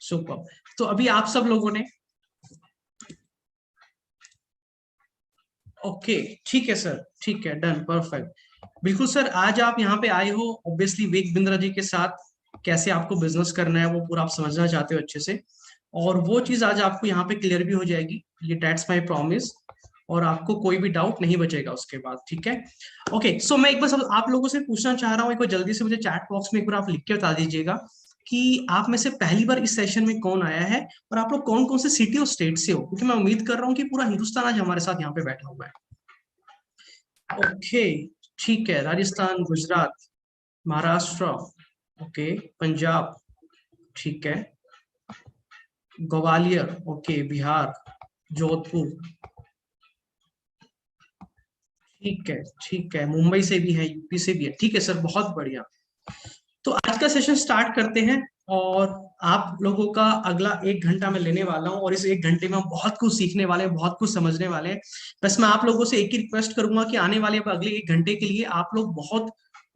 Super. तो अभी आप सब लोगों ने ओके, ठीक है सर, ठीक है, डन, परफेक्ट। बिल्कुल सर, आज आप यहाँ पे आए हो ऑब्वियसली वेग बिंद्रा जी के साथ कैसे आपको बिजनेस करना है वो पूरा आप समझना चाहते हो अच्छे से, और वो चीज आज आपको यहाँ पे क्लियर भी हो जाएगी, ये दैट्स माय प्रॉमिस। और आपको कोई भी डाउट नहीं बचेगा उसके बाद, ठीक है। ओके, सो मैं एक बार सब आप लोगों से पूछना चाह रहा हूँ, एक बार जल्दी से मुझे चैट बॉक्स में एक बार आप लिख के बता दीजिएगा कि आप में से पहली बार इस सेशन में कौन आया है, और आप लोग कौन कौन से सिटी और स्टेट से हो, क्योंकि मैं उम्मीद कर रहा हूँ कि पूरा हिंदुस्तान आज हमारे साथ यहाँ पे बैठा हुआ है। ओके, ठीक है, राजस्थान, गुजरात, महाराष्ट्र, ओके, पंजाब, ठीक है, ग्वालियर, ओके, बिहार, जोधपुर, ठीक है, ठीक है, मुंबई से भी है, यूपी से भी है, ठीक है सर, बहुत बढ़िया। तो आज का सेशन स्टार्ट करते हैं, और आप लोगों का अगला 1 घंटा मैं लेने वाला हूं, और इस 1 घंटे में हम बहुत कुछ सीखने वाले हैं, बहुत कुछ समझने वाले हैं। बस मैं आप लोगों से एक ही रिक्वेस्ट करूंगा कि आने वाले अगले 1 घंटे के लिए आप लोग बहुत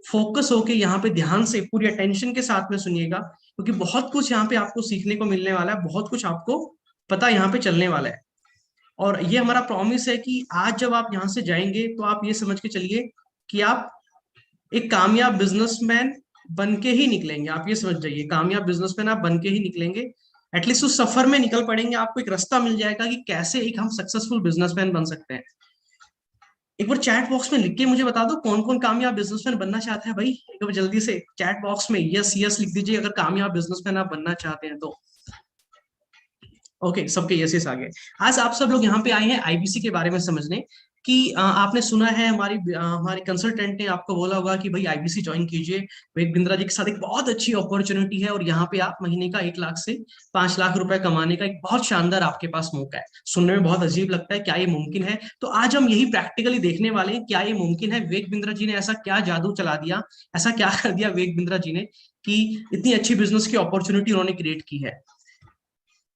फोकस होके यहाँ पे ध्यान से पूरी अटेंशन के साथ में सुनिएगा, क्योंकि बहुत कुछ यहाँ पे आपको सीखने को मिलने वाला है, बहुत कुछ आपको पता यहाँ पे चलने वाला है। और ये हमारा प्रॉमिस है कि आज जब आप यहाँ से जाएंगे तो आप ये समझ के चलिए कि आप एक कामयाब बिजनेसमैन बन के ही निकलेंगे। आप ये समझ जाइए, कामयाब बिजनेसमैन आप बन के ही निकलेंगे। एटलीस्ट उस सफर में निकल पड़ेंगे, आपको एक रास्ता मिल जाएगा कि कैसे एक हम सक्सेसफुल बिजनेसमैन बन सकते हैं। एक बार चैट बॉक्स में लिख के मुझे बता दो कौन कौन कामयाब बिजनेसमैन बनना चाहता है भाई, एक बार जल्दी से चैट बॉक्स में यस यस लिख दीजिए अगर कामयाब बिजनेसमैन आप बनना चाहते हैं तो। ओके, सबके यसेस आ गए। आज आप सब लोग यहाँ पे आए हैं आईबीसी के बारे में समझने कि आपने सुना है हमारी कंसल्टेंट ने आपको बोला होगा कि भाई आईबीसी ज्वाइन कीजिए, वेग बिंद्रा जी के साथ एक बहुत अच्छी अपॉर्चुनिटी है, और यहाँ पे आप महीने का 1 लाख से 5 लाख रुपए कमाने का एक बहुत शानदार आपके पास मौका है। सुनने में बहुत अजीब लगता है, क्या ये मुमकिन है? तो आज हम यही प्रैक्टिकली देखने वाले हैं, क्या ये मुमकिन है? वेग बिंद्रा जी ने ऐसा क्या जादू चला दिया, ऐसा क्या कर दिया वेग बिंद्रा जी ने कि इतनी अच्छी बिजनेस की अपॉर्चुनिटी उन्होंने क्रिएट की है।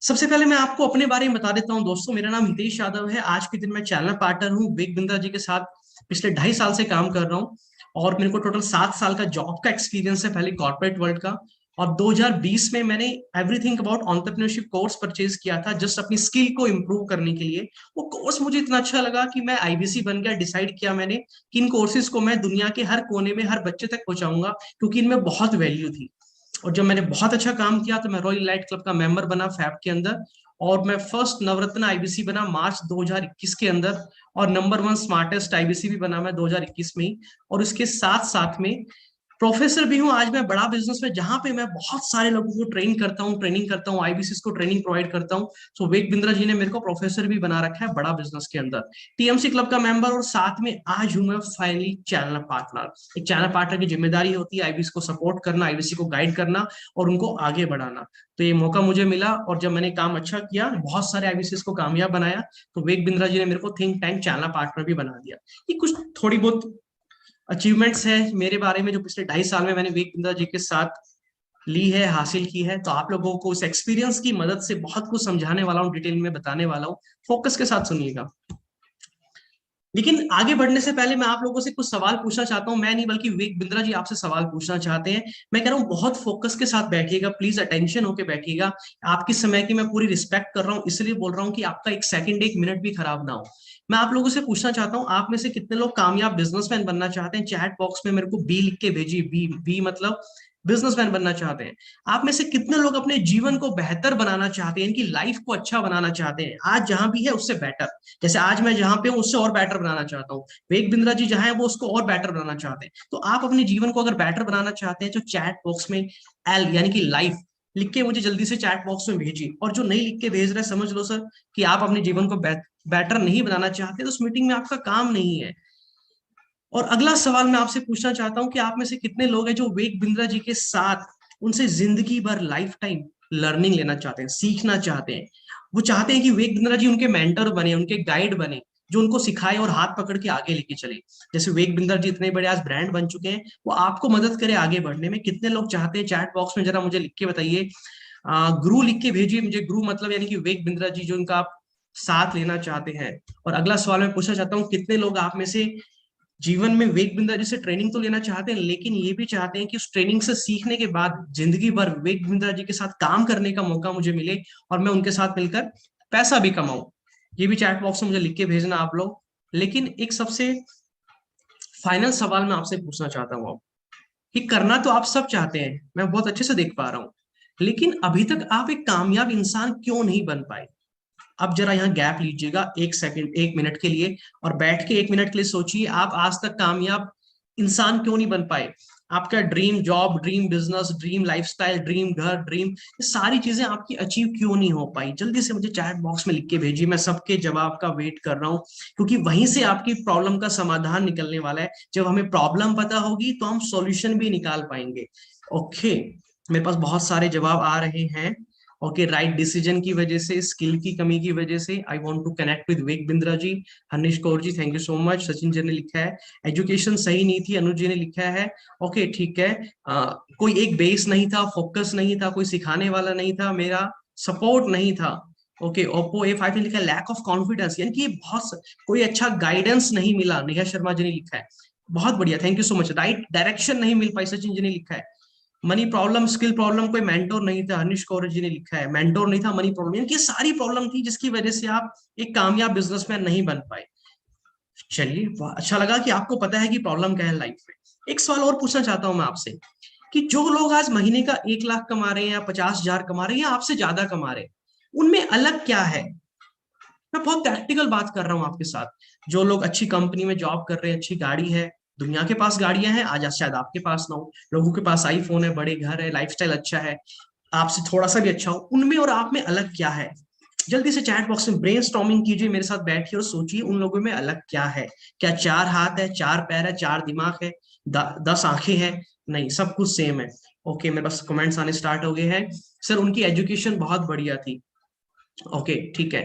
सबसे पहले मैं आपको अपने बारे में बता देता हूं दोस्तों, मेरा नाम हितेश यादव है। आज के दिन मैं चैनल पार्टनर हूं वेग बिंद्रा जी के साथ, पिछले 2.5 साल से काम कर रहा हूं, और मेरे को टोटल 7 साल का जॉब का एक्सपीरियंस है, पहले कॉर्पोरेट वर्ल्ड का। और 2020 में मैंने everything about entrepreneurship course purchase किया था, जस्ट अपनी स्किल को इम्प्रूव करने के लिए। वो कोर्स मुझे इतना अच्छा लगा कि मैं आईबीसी बन गया। डिसाइड किया मैंने कि इन कोर्सेज को मैं दुनिया के हर कोने में हर बच्चे तक पहुंचाऊंगा, क्योंकि इनमें बहुत वैल्यू थी। और जब मैंने बहुत अच्छा काम किया तो मैं रॉयल लाइट क्लब का मेंबर बना फैब के अंदर, और मैं फर्स्ट नवरत्न आईबीसी बना मार्च 2021 के अंदर, और नंबर 1 स्मार्टेस्ट आईबीसी भी बना मैं 2021 में ही। और उसके साथ साथ में प्रोफेसर भी हूँ। आज मैं बड़ा बिजनेस में जहां पे मैं बहुत सारे लोगों को ट्रेनिंग करता हूँ, आईबीसी को ट्रेनिंग प्रोवाइड करता हूँ। सो वेग बिंद्रा जी ने मेरे को प्रोफेसर भी बना रखा है बड़ा बिजनेस के अंदर, टीएमसी क्लब का मेंबर, और साथ में आज हूं मैं फाइनली चैनल पार्टनर। एक चैनल पार्टनर की जिम्मेदारी होती है आईबीसी को सपोर्ट करना, आईबीसी को गाइड करना, और उनको आगे बढ़ाना। तो ये मौका मुझे मिला, और जब मैंने काम अच्छा किया, बहुत सारे आईबीसी को कामयाब बनाया, तो वेग बिंद्रा जी ने मेरे को थिंक टैंक चैनल पार्टनर भी बना दिया। ये कुछ थोड़ी बहुत अचीवमेंट्स है मेरे बारे में जो पिछले 2.5 साल में मैंने विवेक बिंद्रा जी के साथ ली है, हासिल की है। तो आप लोगों को उस एक्सपीरियंस की मदद से बहुत कुछ समझाने वाला हूँ, डिटेल में बताने वाला हूँ, फोकस के साथ सुनिएगा। लेकिन आगे बढ़ने से पहले मैं आप लोगों से कुछ सवाल पूछना चाहता हूं, मैं नहीं बल्कि विवेक बिंद्रा जी आपसे सवाल पूछना चाहते हैं। मैं कह रहा हूं बहुत फोकस के साथ बैठिएगा, प्लीज अटेंशन होके बैठिएगा। आपकी समय की मैं पूरी रिस्पेक्ट कर रहा हूं, इसलिए बोल रहा हूं कि आपका 1 सेकंड 1 मिनट भी खराब ना हो। मैं आप लोगों से पूछना चाहता हूं, आप में से कितने लोग कामयाब बिजनेसमैन बनना चाहते हैं? चैट बॉक्स में मेरे को बी लिख के भेजिए, बी बी मतलब बिजनेसमैन बनना चाहते हैं। आप में से कितने लोग अपने जीवन को बेहतर बनाना चाहते हैं, इनकी लाइफ को अच्छा बनाना चाहते हैं, आज जहां भी है उससे बेटर। जैसे आज मैं जहां पे हूं उससे और बेटर बनाना चाहता हूँ, वेग बिंद्रा जी जहां है वो उसको और बेटर बनाना चाहते हैं। तो आप अपने जीवन को अगर बेटर बनाना चाहते हैं तो चैट बॉक्स में एल यानी कि लाइफ लिख के मुझे जल्दी से चैट बॉक्स में भेजिए। और जो नहीं लिख के भेज रहे, समझ लो सर कि आप अपने जीवन को बेटर नहीं बनाना चाहते, तो उस मीटिंग में आपका काम नहीं है। और अगला सवाल मैं आपसे पूछना चाहता हूं कि आप में से कितने लोग हैं जो वेग बिंद्रा जी के साथ उनसे जिंदगी भर लाइफ टाइम लर्निंग लेना चाहते हैं, सीखना चाहते हैं। वो चाहते हैं कि वेग बिंद्रा जी उनके मेंटर बने, उनके गाइड बने, जो उनको सिखाए और हाथ पकड़ के आगे लेके चले। जैसे वेग बिंद्रा जी इतने बड़े आज ब्रांड बन चुके हैं, वो आपको मदद करे आगे बढ़ने में। कितने लोग चाहते हैं चैट बॉक्स में जरा मुझे लिख के बताइए। गुरु लिख के भेजिए मुझे, गुरु मतलब यानी कि वेग बिंद्रा जी जो उनका आप साथ लेना चाहते हैं। और अगला सवाल मैं पूछना चाहता हूँ, कितने लोग आप में से जीवन में विवेक बिंद्रा जी से ट्रेनिंग तो लेना चाहते हैं, लेकिन ये भी चाहते हैं कि उस ट्रेनिंग से सीखने के बाद जिंदगी भर विवेक बिंद्रा जी के साथ काम करने का मौका मुझे मिले और मैं उनके साथ मिलकर पैसा भी कमाऊं। ये भी चैट बॉक्स में मुझे लिख के भेजना आप लोग। लेकिन एक सबसे फाइनल सवाल मैं आपसे पूछना चाहता हूँ कि करना तो आप सब चाहते हैं, मैं बहुत अच्छे से देख पा रहा हूँ, लेकिन अभी तक आप एक कामयाब इंसान क्यों नहीं बन पाए? अब जरा यहाँ गैप लीजिएगा 1 सेकंड, 1 मिनट के लिए, और बैठ के 1 मिनट के लिए सोचिए आप आज तक कामयाब इंसान क्यों नहीं बन पाए। आपका dream job, dream business, dream lifestyle, dream घर, ड्रीम, ये सारी चीजें आपकी अचीव क्यों नहीं हो पाई? जल्दी से मुझे चैट बॉक्स में लिख के भेजिए, मैं सबके जवाब का वेट कर रहा हूँ, क्योंकि वहीं से आपकी प्रॉब्लम का समाधान निकलने वाला है। जब हमें प्रॉब्लम पता होगी तो हम सॉल्यूशन भी निकाल पाएंगे। ओके, मेरे पास बहुत सारे जवाब आ रहे हैं। ओके, राइट डिसीजन की वजह से, स्किल की कमी की वजह से, I want to connect with Vivek Bindra ji. Hanish Kaur ji, thank you so much. Sachin ji ने लिखा है एजुकेशन सही नहीं थी, अनुज जी ने लिखा है। ओके ठीक है, कोई एक बेस नहीं था, फोकस नहीं था, कोई सिखाने वाला नहीं था, मेरा सपोर्ट नहीं था। ओके, ओप्पो A5 ने लिखा है लैक ऑफ कॉन्फिडेंस, यानी कि बहुत कोई अच्छा गाइडेंस नहीं मिला, नेहा शर्मा जी ने लिखा है। बहुत बढ़िया, thank you so much. Right direction नहीं मिल पाई, सचिन जी ने लिखा है। मनी प्रॉब्लम, स्किल प्रॉब्लम, कोई मेंटोर नहीं था, हनीश कौर जी ने लिखा है मेंटोर नहीं था, मनी प्रॉब्लम, यानी कि सारी प्रॉब्लम थी जिसकी वजह से आप एक कामयाब बिजनेसमैन नहीं बन पाए। चलिए, अच्छा लगा कि आपको पता है कि प्रॉब्लम क्या है लाइफ में। एक सवाल और पूछना चाहता हूं मैं आपसे कि जो लोग आज महीने का 1 लाख कमा रहे हैं या 50,000 कमा रहे हैं या आपसे ज्यादा कमा रहे हैं, उनमें अलग क्या है? मैं बहुत प्रैक्टिकल बात कर रहा हूँ आपके साथ। जो लोग अच्छी कंपनी में जॉब कर रहे हैं, अच्छी गाड़ी है, दुनिया के पास गाड़ियां हैं, आज शायद आपके पास ना हो, लोगों के पास आईफोन है, बड़े घर है, लाइफस्टाइल अच्छा है, आपसे थोड़ा सा भी अच्छा हो, उनमें और आप में अलग क्या है? जल्दी से चैट बॉक्स में ब्रेनस्टॉर्मिंग कीजिए, मेरे साथ बैठिए और सोचिए उन लोगों में अलग क्या है। क्या 4 हाथ है, 4 पैर है, 4 दिमाग है, 10 आंखें हैं? नहीं, सब कुछ सेम है। ओके, मेरे पास कमेंट्स आने स्टार्ट हो गए हैं। सर उनकी एजुकेशन बहुत बढ़िया थी। ओके ठीक है,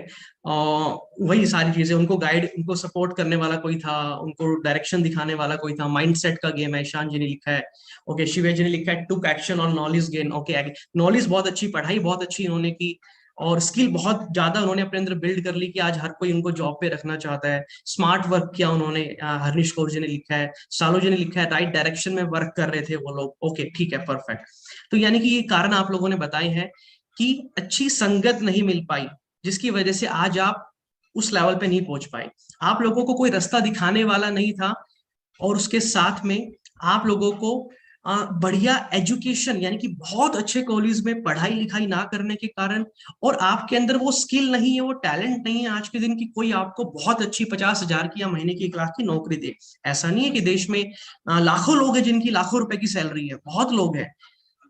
वही सारी चीजें, उनको गाइड, उनको सपोर्ट करने वाला कोई था, उनको डायरेक्शन दिखाने वाला कोई था, माइंडसेट का गेम है, ईशान जी ने लिखा है। ओके, शिवे जी ने लिखा है took action on knowledge gain. Okay, knowledge बहुत अच्छी, पढ़ाई बहुत अच्छी इन्होंने की, और स्किल बहुत ज्यादा उन्होंने अपने अंदर बिल्ड कर ली कि आज हर कोई उनको जॉब पे रखना चाहता है। स्मार्ट वर्क किया उन्होंने, हरीश कौर जी ने लिखा है, सालो जी ने लिखा है राइट डायरेक्शन में वर्क कर रहे थे वो लोग। ओके ठीक है, परफेक्ट। तो यानी कि ये कारण आप लोगों ने बताए हैं कि अच्छी संगत नहीं मिल पाई, जिसकी वजह से आज आप उस लेवल पे नहीं पहुंच पाए। आप लोगों को कोई रास्ता दिखाने वाला नहीं था, और उसके साथ में आप लोगों को बढ़िया एजुकेशन, यानी कि बहुत अच्छे कॉलेज में पढ़ाई लिखाई ना करने के कारण, और आपके अंदर वो स्किल नहीं है, वो टैलेंट नहीं है आज के दिन की कोई आपको बहुत अच्छी 50,000 की या महीने की 1 लाख की नौकरी दे। ऐसा नहीं है कि देश में लाखों लोग हैं जिनकी लाखों रुपए की सैलरी है, बहुत लोग हैं,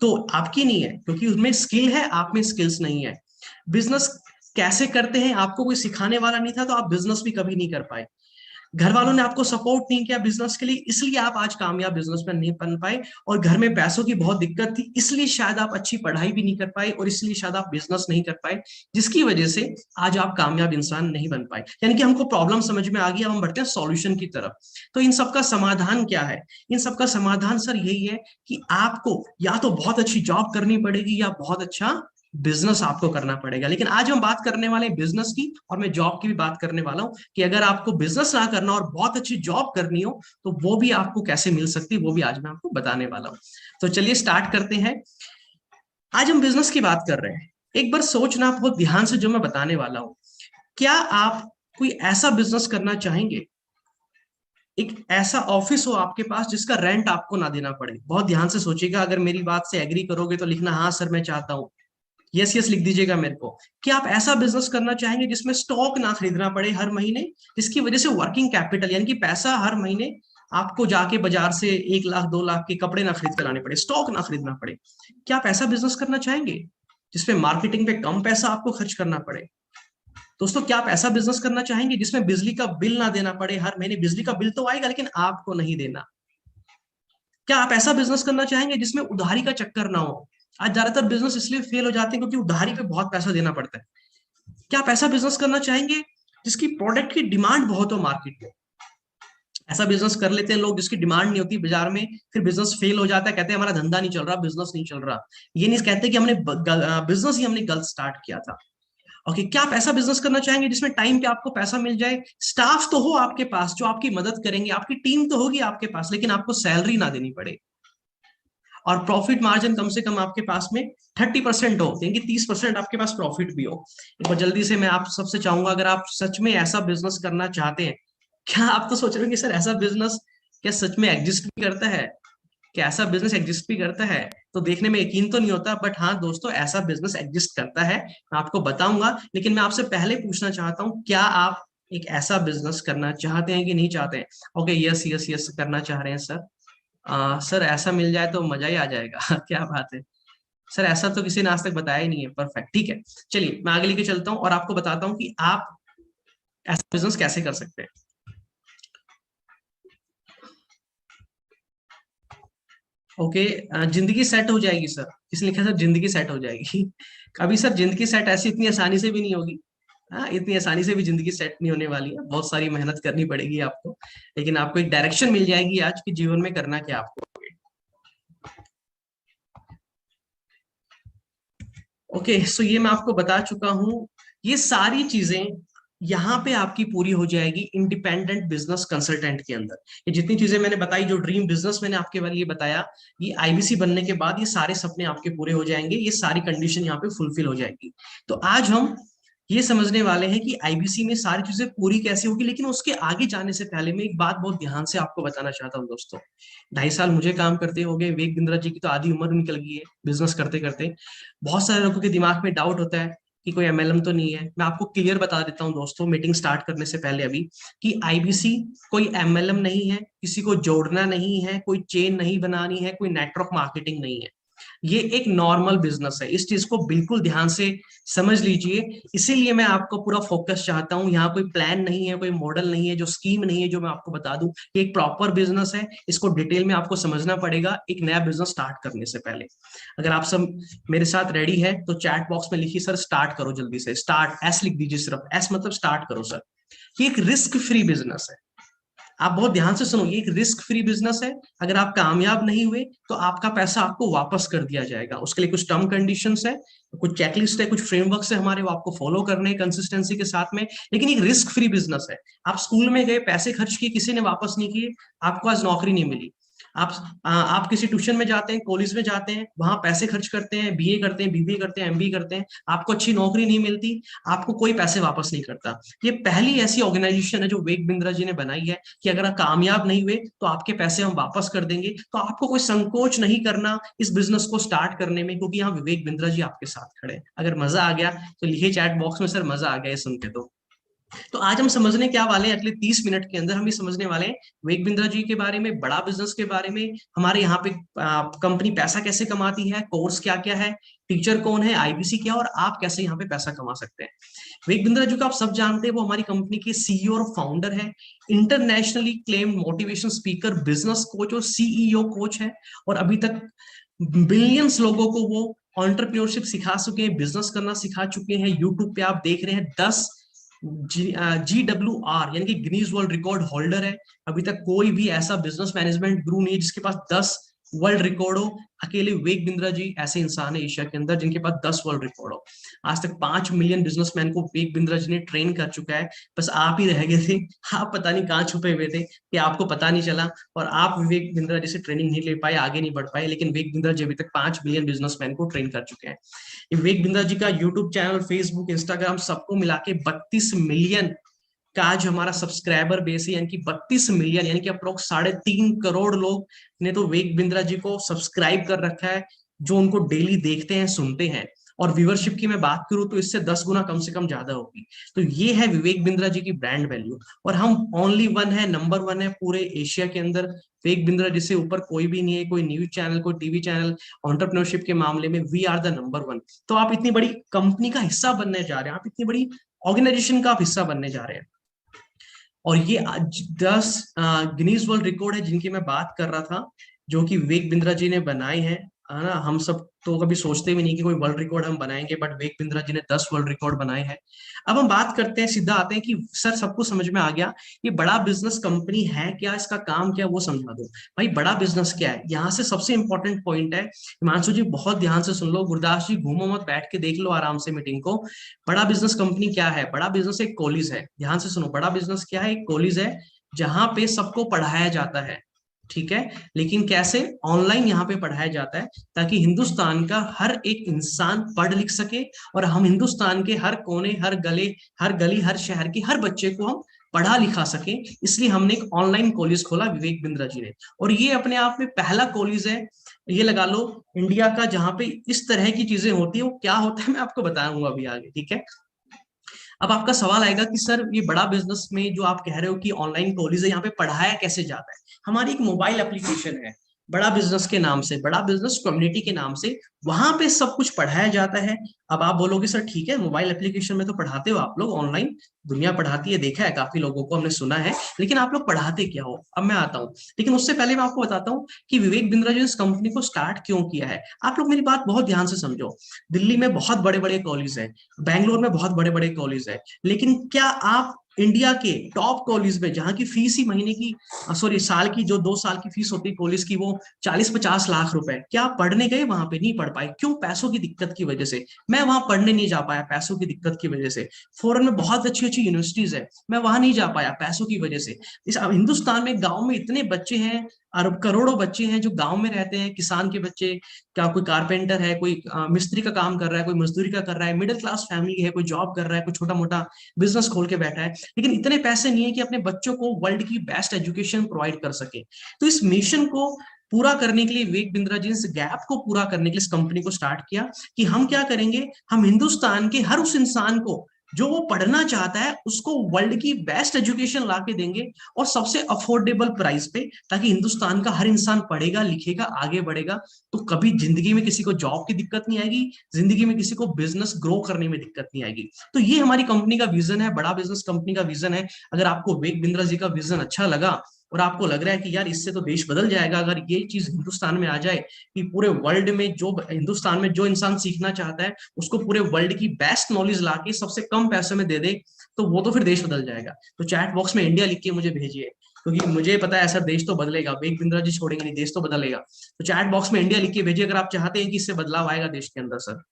तो आपकी नहीं है, क्योंकि उसमें स्किल है, आप में स्किल्स नहीं है। बिजनेस कैसे करते हैं आपको कोई सिखाने वाला नहीं था, तो आप बिजनेस भी कभी नहीं कर पाए। घर वालों ने आपको सपोर्ट नहीं किया बिजनेस के लिए, इसलिए आप आज कामयाब बिजनेसमैन नहीं बन पाए। और घर में पैसों की बहुत दिक्कत थी, इसलिए शायद आप अच्छी पढ़ाई भी नहीं कर पाए, और इसलिए शायद आप बिजनेस नहीं कर पाए, जिसकी वजह से आज आप कामयाब इंसान नहीं बन पाए। यानी कि हमको प्रॉब्लम समझ में आ गई, अब हम बढ़ते हैं सॉल्यूशन की तरफ। तो इन सबका समाधान क्या है? इन सबका समाधान सर यही है कि आपको या तो बहुत अच्छी जॉब करनी पड़ेगी या बहुत अच्छा बिजनेस आपको करना पड़ेगा। लेकिन आज हम बात करने वाले हैं बिजनेस की, और मैं जॉब की भी बात करने वाला हूं कि अगर आपको बिजनेस ना करना और बहुत अच्छी जॉब करनी हो तो वो भी आपको कैसे मिल सकती है, वो भी आज मैं आपको बताने वाला हूं। तो चलिए स्टार्ट करते हैं। आज हम बिजनेस की बात कर रहे हैं। एक बार सोचना बहुत ध्यान से जो मैं बताने वाला हूं। क्या आप कोई ऐसा बिजनेस करना चाहेंगे, एक ऐसा ऑफिस हो आपके पास जिसका रेंट आपको ना देना पड़े? बहुत ध्यान से सोचिएगा, अगर मेरी बात से एग्री करोगे तो लिखना हाँ सर मैं चाहता हूँ, यस यस लिख दीजिएगा मेरे को। क्या आप ऐसा बिजनेस करना चाहेंगे जिसमें स्टॉक ना खरीदना पड़े हर महीने, जिसकी वजह से वर्किंग कैपिटल, यानी कि पैसा हर महीने आपको जाके बाजार से 1 लाख 2 लाख के कपड़े ना खरीद कर लाने पड़े, स्टॉक ना खरीदना पड़े? क्या आप ऐसा बिजनेस करना चाहेंगे जिसमें मार्केटिंग पे कम पैसा आपको खर्च करना पड़े? दोस्तों, क्या आप ऐसा बिजनेस करना चाहेंगे जिसमें बिजली का बिल ना देना पड़े हर महीने? बिजली का बिल तो आएगा लेकिन आपको नहीं देना। क्या आप ऐसा बिजनेस करना चाहेंगे जिसमें उधारी का चक्कर ना हो? आज ज्यादातर बिजनेस इसलिए फेल हो जाते हैं क्योंकि उधारी पे बहुत पैसा देना पड़ता है। क्या आप ऐसा बिजनेस करना चाहेंगे जिसकी प्रोडक्ट की डिमांड बहुत हो मार्केट में? ऐसा बिजनेस कर लेते हैं लोग जिसकी डिमांड नहीं होती बाजार में, फिर बिजनेस फेल हो जाता है, कहते हैं हमारा धंधा नहीं चल रहा, बिजनेस नहीं चल रहा। ये नहीं कहते कि हमने बिजनेस ही हमने गलत स्टार्ट किया था। ओके, क्या आप ऐसा बिजनेस करना चाहेंगे जिसमें टाइम पे आपको पैसा मिल जाए, स्टाफ तो हो आपके पास जो आपकी मदद करेंगे, आपकी टीम तो होगी आपके पास, लेकिन आपको सैलरी ना देनी पड़े, और प्रॉफिट मार्जिन कम से कम आपके पास में 30% हो, यानी कि 30% आपके पास प्रॉफिट भी हो। एक बार जल्दी से मैं आप सबसे चाहूंगा, अगर आप सच में ऐसा बिजनेस करना चाहते हैं, क्या आप तो सोच रहे हो कि सर ऐसा बिजनेस क्या सच में एग्जिस्ट भी करता है, क्या ऐसा बिजनेस एग्जिस्ट भी करता है, तो देखने में यकीन तो नहीं होता, बट हाँ दोस्तों ऐसा बिजनेस एग्जिस्ट करता है, मैं आपको बताऊंगा। लेकिन मैं आपसे पहले पूछना चाहता हूँ, क्या आप एक ऐसा बिजनेस करना चाहते हैं कि नहीं चाहते हैं? ओके, यस यस यस करना चाह रहे हैं सर। सर ऐसा मिल जाए तो मजा ही आ जाएगा क्या बात है सर, ऐसा तो किसी ने आज तक बताया ही नहीं है। परफेक्ट, ठीक है, चलिए मैं आगे लेके चलता हूँ और आपको बताता हूँ कि आप ऐसा बिजनेस कैसे कर सकते हैं। ओके, जिंदगी सेट हो जाएगी सर, किसने लिखा सर जिंदगी सेट हो जाएगी अभी सर जिंदगी सेट ऐसी इतनी आसानी से भी नहीं होगी। हाँ, इतनी आसानी से भी जिंदगी सेट नहीं होने वाली है, बहुत सारी मेहनत करनी पड़ेगी आपको, लेकिन आपको एक डायरेक्शन मिल जाएगी आज के जीवन में करना क्या आपको। ओके, सो ये मैं आपको बता चुका हूँ, ये सारी चीजें यहाँ पे आपकी पूरी हो जाएगी इंडिपेंडेंट बिजनेस कंसल्टेंट के अंदर। ये जितनी चीजें मैंने बताई, जो ड्रीम बिजनेस मैंने आपके वाले ये बताया, ये आईबीसी बनने के बाद ये सारे सपने आपके पूरे हो जाएंगे, ये सारी कंडीशन यहाँ पे फुलफिल हो जाएगी। तो आज हम ये समझने वाले हैं कि आईबीसी में सारी चीजें पूरी कैसे होगी। लेकिन उसके आगे जाने से पहले मैं एक बात बहुत ध्यान से आपको बताना चाहता हूँ दोस्तों। 2.5 साल मुझे काम करते हो गए, विवेक बिंद्रा जी की तो आधी उम्र निकल गई है बिजनेस करते करते। बहुत सारे लोगों के दिमाग में डाउट होता है कि कोई एमएलएम तो नहीं है। मैं आपको क्लियर बता देता हूँ दोस्तों, मीटिंग स्टार्ट करने से पहले अभी, कि आईबीसी कोई एमएलएम नहीं है, किसी को जोड़ना नहीं है, कोई चेन नहीं बनानी है, कोई नेटवर्क मार्केटिंग नहीं है। ये एक नॉर्मल बिजनेस है, इस चीज को बिल्कुल ध्यान से समझ लीजिए। इसीलिए मैं आपको पूरा फोकस चाहता हूं, यहाँ कोई प्लान नहीं है, कोई मॉडल नहीं है, जो स्कीम नहीं है जो मैं आपको बता दूं। ये एक प्रॉपर बिजनेस है, इसको डिटेल में आपको समझना पड़ेगा एक नया बिजनेस स्टार्ट करने से पहले। अगर आप सब मेरे साथ रेडी है तो चैट बॉक्स में लिखिए सर स्टार्ट करो, जल्दी से स्टार्ट, एस लिख दीजिए, सिर्फ एस मतलब स्टार्ट करो सर। ये एक रिस्क फ्री बिजनेस है, आप बहुत ध्यान से सुनो, ये एक रिस्क फ्री बिजनेस है। अगर आप कामयाब नहीं हुए तो आपका पैसा आपको वापस कर दिया जाएगा, उसके लिए कुछ टर्म कंडीशंस है, कुछ चेकलिस्ट है, कुछ फ्रेमवर्क है हमारे, वो आपको फॉलो करने हैं कंसिस्टेंसी के साथ में। लेकिन एक रिस्क फ्री बिजनेस है। आप स्कूल में गए, पैसे खर्च किए, किसी ने वापस नहीं किए, आपको आज नौकरी नहीं मिली। आप किसी ट्यूशन में जाते हैं, कॉलेज में जाते हैं, वहां पैसे खर्च करते हैं, बीए करते हैं, बीबीए करते हैं, एमबीए करते हैं, आपको अच्छी नौकरी नहीं मिलती, आपको कोई पैसे वापस नहीं करता। ये पहली ऐसी ऑर्गेनाइजेशन है जो विवेक बिंद्रा जी ने बनाई है कि अगर आप कामयाब नहीं हुए तो आपके पैसे हम वापस कर देंगे। तो आपको कोई संकोच नहीं करना इस बिजनेस को स्टार्ट करने में, क्योंकि यहाँ विवेक बिंद्रा जी आपके साथ खड़े हैं। अगर मजा आ गया तो लिखिए चैट बॉक्स में सर मजा आ गया ये सुन के। तो आज हम समझने क्या वाले हैं, अगले 30 मिनट के अंदर हम ये समझने वाले हैं वेग बिंद्रा जी के बारे में, बड़ा बिजनेस के बारे में, हमारे यहाँ पे कंपनी पैसा कैसे कमाती है, कोर्स क्या क्या है, टीचर कौन है, आईबीसी क्या है, और आप कैसे यहाँ पे पैसा कमा सकते हैं। वेग बिंद्रा जी को आप सब जानते हैं, वो हमारी कंपनी के सीईओ और फाउंडर है, internationally claimed motivation speaker, business coach और सीईओ कोच है। और अभी तक बिलियंस लोगों को वो ऑन्टरप्रेन्योरशिप सिखा चुके हैं, बिजनेस करना सिखा चुके हैं। यूट्यूब पे आप देख रहे हैं 10 GWR यानी कि गिनीज वर्ल्ड रिकॉर्ड होल्डर है। अभी तक कोई भी ऐसा बिजनेस मैनेजमेंट गुरु नहीं है जिसके पास 10 वर्ल्ड रिकॉर्ड हो। अकेले विवेक बिंद्रा जी ऐसे इंसान है एशिया के अंदर जिनके पास 10 वर्ल्ड रिकॉर्ड हो। आज तक 5 मिलियन बिजनेसमैन को विवेक बिंद्रा जी ने ट्रेन कर चुका है। बस आप ही रह गए थे, आप पता नहीं कहाँ छुपे हुए थे कि आपको पता नहीं चला, और आप विवेक बिंद्रा जी से ट्रेनिंग नहीं ले पाए, आगे नहीं बढ़ पाए। लेकिन विवेक बिंद्रा जी अभी तक 5 मिलियन बिजनेसमैन को ट्रेन कर चुके हैं। विवेक बिंद्रा जी का यूट्यूब चैनल, फेसबुक, इंस्टाग्राम सबको मिला के 32 मिलियन का आज हमारा सब्सक्राइबर बेस है, यानी कि 32 मिलियन, यानी कि अप्रोक्स 3.5 करोड़ लोग ने तो विवेक बिंद्रा जी को सब्सक्राइब कर रखा है, जो उनको डेली देखते हैं, सुनते हैं। और व्यूअरशिप की मैं बात करूं तो इससे 10 गुना कम से कम ज्यादा होगी। तो ये है विवेक बिंद्रा जी की ब्रांड वैल्यू। और हम ओनली वन है, नंबर वन है पूरे एशिया के अंदर। विवेक बिंद्रा जी से ऊपर कोई भी नहीं है, कोई न्यूज चैनल, कोई टीवी चैनल। एंटरप्रेन्योरशिप के मामले में we are the number one. तो आप इतनी बड़ी कंपनी का हिस्सा बनने जा रहे हैं, आप इतनी बड़ी ऑर्गेनाइजेशन का आप हिस्सा बनने जा रहे हैं। और ये 10 गिनीज वर्ल्ड रिकॉर्ड है जिनकी मैं बात कर रहा था, जो कि विवेक बिंद्रा जी ने बनाए हैं। है ना। हम सब तो कभी सोचते भी नहीं कि कोई वर्ल्ड रिकॉर्ड हम बनाएंगे, बट विवेक बिंद्रा जी ने 10 वर्ल्ड रिकॉर्ड बनाए हैं। अब हम बात करते हैं, सीधा आते हैं कि सर सबको समझ में आ गया ये बड़ा बिजनेस कंपनी है क्या, इसका काम क्या, वो समझा दो। भाई बड़ा बिजनेस क्या है, यहाँ से सबसे इंपॉर्टेंट पॉइंट है, हिमांशु जी बहुत ध्यान से सुन लो, गुरदास जी घूमो मत, बैठ के देख लो आराम से मीटिंग को। बड़ा बिजनेस कंपनी क्या है, बड़ा बिजनेस एक कॉलेज है, ध्यान से सुनो, बड़ा बिजनेस क्या है, एक कॉलेज है जहां पे सबको पढ़ाया जाता है, ठीक है। लेकिन कैसे, ऑनलाइन यहाँ पे पढ़ाया जाता है, ताकि हिंदुस्तान का हर एक इंसान पढ़ लिख सके, और हम हिंदुस्तान के हर कोने, हर गले, हर गली, हर शहर के हर बच्चे को हम पढ़ा लिखा सके। इसलिए हमने एक ऑनलाइन कॉलेज खोला विवेक बिंद्रा जी ने, और ये अपने आप में पहला कॉलेज है, ये लगा लो इंडिया का, जहां पे इस तरह की चीजें होती है। वो क्या होता है मैं आपको बताऊंगा अभी आगे, ठीक है। अब आपका सवाल आएगा कि सर ये बड़ा बिजनेस में जो आप कह रहे हो कि ऑनलाइन कॉलेज है, यहाँ पे पढ़ाया कैसे जाता है। हमारी एक मोबाइल एप्लीकेशन है बड़ा बिजनेस के नाम से, बड़ा बिजनेस कम्युनिटी के नाम से, वहां पे सब कुछ पढ़ाया जाता है। अब आप बोलोगे सर ठीक है, मोबाइल एप्लीकेशन में तो पढ़ाते हो आप लोग ऑनलाइन, दुनिया पढ़ाती है, देखा है काफी लोगों को, हमने सुना है, लेकिन आप लोग पढ़ाते क्या हो, अब मैं आता हूँ। लेकिन उससे पहले मैं आपको बताता हूँ कि विवेक बिंद्रा जी इस कंपनी को स्टार्ट क्यों किया है। आप लोग मेरी बात बहुत ध्यान से समझो। दिल्ली में बहुत बड़े बड़े कॉलेज है, बैंगलोर में बहुत बड़े बड़े कॉलेज है, लेकिन क्या आप इंडिया के टॉप कॉलेज में, जहां की फीस ही महीने की, सॉरी साल की, जो 2 साल की फीस होती है कॉलेज की, वो 40-50 लाख रुपए, क्या आप पढ़ने गए वहां पे, नहीं पढ़ पाए, क्यों, पैसों की दिक्कत की वजह से। मैं वहां पढ़ने नहीं जा पाया पैसों की दिक्कत की वजह से। फॉरेन में बहुत अच्छी अच्छी यूनिवर्सिटीज है, मैं वहां नहीं जा पाया पैसों की वजह से। इस अब हिंदुस्तान में गांव में इतने बच्चे हैं, अरब करोड़ों बच्चे हैं जो गांव में रहते हैं, किसान के बच्चे, क्या कोई कारपेंटर है, कोई मिस्त्री का काम कर रहा है, कोई मजदूरी का कर रहा है, मिडिल क्लास फैमिली है, कोई जॉब कर रहा है, कोई छोटा मोटा बिजनेस खोल के बैठा है, लेकिन इतने पैसे नहीं है कि अपने बच्चों को वर्ल्ड की बेस्ट एजुकेशन प्रोवाइड कर सके। तो इस मिशन को पूरा करने के लिए विवेक बिंद्रा जी ने इस गैप को पूरा करने के लिए इस कंपनी को स्टार्ट किया कि हम क्या करेंगे, हम हिंदुस्तान के हर उस इंसान को जो वो पढ़ना चाहता है उसको वर्ल्ड की बेस्ट एजुकेशन ला के देंगे, और सबसे अफोर्डेबल प्राइस पे, ताकि हिंदुस्तान का हर इंसान पढ़ेगा लिखेगा आगे बढ़ेगा, तो कभी जिंदगी में किसी को जॉब की दिक्कत नहीं आएगी, जिंदगी में किसी को बिजनेस ग्रो करने में दिक्कत नहीं आएगी। तो ये हमारी कंपनी का विजन है, बड़ा बिजनेस कंपनी का विजन है। अगर आपको विवेक बिंद्रा जी का विजन अच्छा लगा और आपको लग रहा है कि यार इससे तो देश बदल जाएगा, अगर ये चीज हिंदुस्तान में आ जाए कि पूरे वर्ल्ड में, जो हिंदुस्तान में जो इंसान सीखना चाहता है उसको पूरे वर्ल्ड की बेस्ट नॉलेज लाके सबसे कम पैसे में दे दे, तो वो तो फिर देश बदल जाएगा। तो चैट बॉक्स में इंडिया लिख के मुझे भेजिए, क्योंकि मुझे पता है ऐसा देश तो बदलेगा, विवेक बिंद्रा जी छोड़ेंगे नहीं, देश तो बदलेगा। तो चैट बॉक्स में इंडिया लिख के भेजिए अगर आप चाहते हैं कि इससे बदलाव आएगा देश के अंदर सर।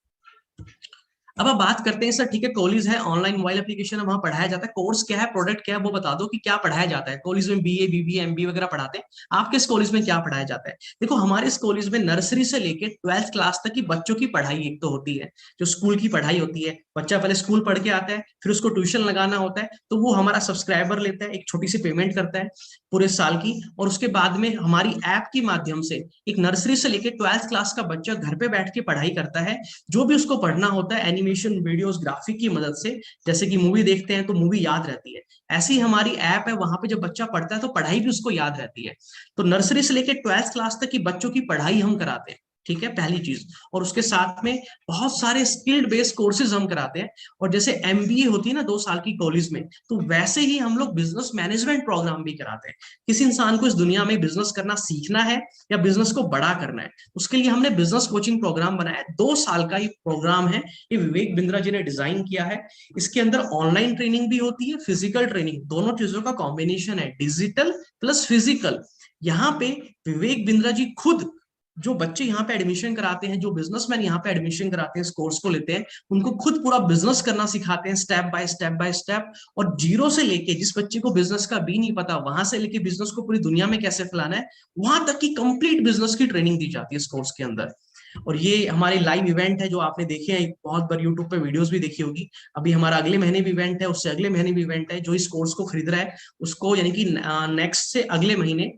अब आप बात करते हैं सर, ठीक है कॉलेज है, ऑनलाइन मोबाइल एप्लीकेशन है, वहां पढ़ाया जाता है, कोर्स क्या है, प्रोडक्ट क्या है, वो बता दो कि क्या पढ़ाया जाता है। कॉलेज में बीए बीबीए एमबीए वगैरह पढ़ाते हैं, आपके इस कॉलेज में क्या पढ़ाया जाता है। देखो हमारे इस कॉलेज में नर्सरी से लेके 12th क्लास तक की बच्चों की पढ़ाई एक तो होती है, जो स्कूल की पढ़ाई होती है, बच्चा पहले स्कूल पढ़ के आता है, फिर उसको ट्यूशन लगाना होता है, तो वो हमारा सब्सक्राइबर लेता है, एक छोटी सी पेमेंट करता है पूरे साल की, और उसके बाद में हमारी ऐप के माध्यम से एक नर्सरी से लेके 12th क्लास का बच्चा घर पे बैठ के पढ़ाई करता है। जो भी उसको पढ़ना होता है एनिमेशन वीडियोस ग्राफिक की मदद से, जैसे कि मूवी देखते हैं तो मूवी याद रहती है, ऐसी हमारी ऐप है, वहां पे जब बच्चा पढ़ता है तो पढ़ाई भी उसको याद रहती है। तो नर्सरी से लेकर 12th क्लास तक की बच्चों की पढ़ाई हम कराते हैं, ठीक है, पहली चीज। और उसके साथ में बहुत सारे स्किल्ड बेस्ड कोर्सेज हम कराते हैं, और जैसे एमबीए होती है ना 2 साल की कॉलेज में, तो वैसे ही हम लोग बिजनेस मैनेजमेंट प्रोग्राम भी कराते हैं। किसी इंसान को इस दुनिया में बिजनेस करना सीखना है या बिजनेस को बड़ा करना है, उसके लिए हमने बिजनेस कोचिंग प्रोग्राम बनाया है, 2 साल का ये प्रोग्राम है, ये विवेक बिंद्रा जी ने डिजाइन किया है। इसके अंदर ऑनलाइन ट्रेनिंग भी होती है, फिजिकल ट्रेनिंग, दोनों चीजों का कॉम्बिनेशन है, डिजिटल प्लस फिजिकल। यहाँ पे विवेक बिंद्रा जी खुद, जो बच्चे यहाँ पे एडमिशन कराते हैं, जो बिजनेसमैन यहाँ पे एडमिशन कराते हैं, इस कोर्स को लेते हैं, उनको खुद पूरा बिजनेस करना सिखाते हैं, step by step by step. और जीरो से लेके, जिस बच्चे को बिजनेस का भी नहीं पता, वहां से लेके बिजनेस को पूरी दुनिया में कैसे फैलाना है, वहां तक की कंप्लीट बिजनेस की ट्रेनिंग दी जाती है इस कोर्स के अंदर। और ये हमारे लाइव इवेंट है जो आपने देखे हैं, बहुत बार यूट्यूब पे वीडियोस भी देखी होगी। अभी हमारा अगले महीने भी इवेंट है, उससे अगले महीने भी इवेंट है। जो इस कोर्स को खरीद रहा है उसको, यानी कि नेक्स्ट से अगले महीने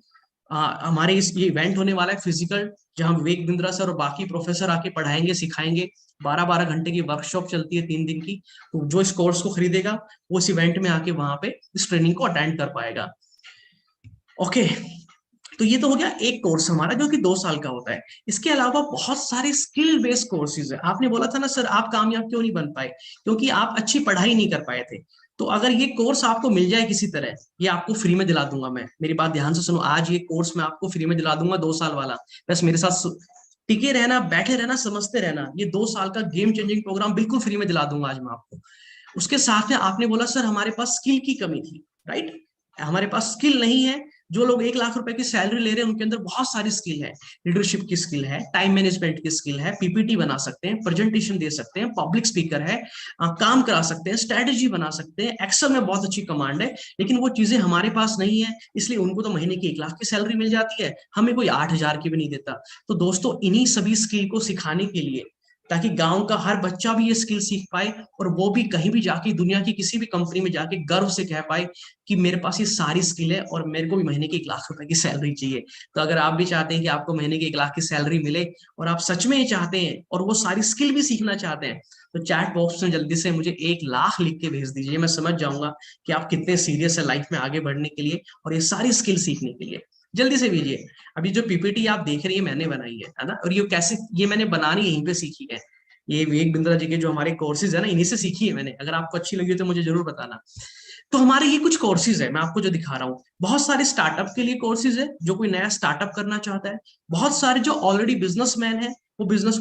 हमारे इस ये इवेंट होने वाला है फिजिकल, जहां विवेक बिंद्रा सर और बाकी प्रोफेसर आके पढ़ाएंगे सिखाएंगे। 12-12 घंटे की वर्कशॉप चलती है 3 दिन की। तो जो इस कोर्स को खरीदेगा वो इस इवेंट में आके वहां पे इस ट्रेनिंग को अटेंड कर पाएगा। ओके, तो ये तो हो गया एक कोर्स हमारा जो कि 2 साल का होता है। इसके अलावा बहुत सारे स्किल बेस्ड कोर्सेज है। आपने बोला था ना सर आप कामयाब क्यों नहीं बन पाए, क्योंकि आप अच्छी पढ़ाई नहीं कर पाए थे। तो अगर ये कोर्स आपको मिल जाए किसी तरह, ये आपको फ्री में दिला दूंगा मैं, मेरी बात ध्यान से सुनो, आज ये कोर्स मैं आपको फ्री में दिला दूंगा 2 साल वाला। बस मेरे साथ टिके रहना, बैठे रहना, समझते रहना, ये 2 साल का गेम चेंजिंग प्रोग्राम बिल्कुल फ्री में दिला दूंगा आज मैं आपको। उसके साथ में आपने बोला सर हमारे पास स्किल की कमी थी, राइट? हमारे पास स्किल नहीं है। जो लोग 1 लाख रुपए की सैलरी ले रहे हैं उनके अंदर बहुत सारी स्किल है। लीडरशिप की स्किल है, टाइम मैनेजमेंट की स्किल है, पीपीटी बना सकते हैं, प्रेजेंटेशन दे सकते हैं, पब्लिक स्पीकर है, काम करा सकते हैं, स्ट्रेटेजी बना सकते हैं, एक्सेल में बहुत अच्छी कमांड है। लेकिन वो चीजें हमारे पास नहीं है, इसलिए उनको तो महीने की 1 लाख की सैलरी मिल जाती है, हमें कोई 8 हजार की भी नहीं देता। तो दोस्तों इन्हीं सभी स्किल को सिखाने के लिए, ताकि गांव का हर बच्चा भी ये स्किल सीख पाए और वो भी कहीं भी जाके दुनिया की किसी भी कंपनी में जाके गर्व से कह पाए कि मेरे पास ये सारी स्किल है और मेरे को भी महीने की 1 लाख रुपए की सैलरी चाहिए। तो अगर आप भी चाहते हैं कि आपको महीने की 1 लाख की सैलरी मिले और आप सच में ये चाहते हैं और वो सारी स्किल भी सीखना चाहते हैं, तो चैट बॉक्स में जल्दी से मुझे 1 लाख लिख के भेज दीजिए। मैं समझ जाऊंगा कि आप कितने सीरियस है लाइफ में आगे बढ़ने के लिए और ये सारी स्किल सीखने के लिए। जल्दी से भेजिए। अभी जो पीपीटी आप देख रही है मैंने बनाई है ना, और ये कैसे, ये मैंने बनानी यहीं पे सीखी है। ये विवेक बिंद्रा जी के जो हमारे कोर्सेज है ना, इन्हीं से सीखी है मैंने। अगर आपको अच्छी लगी तो मुझे जरूर बताना। तो हमारे ये कुछ कोर्सेज है, मैं आपको जो दिखा रहा हूँ। बहुत सारे स्टार्टअप के लिए कोर्सेज है, जो कोई नया स्टार्टअप करना चाहता है। बहुत सारे जो ऑलरेडी बिजनेसमैन है, वो बिजनेस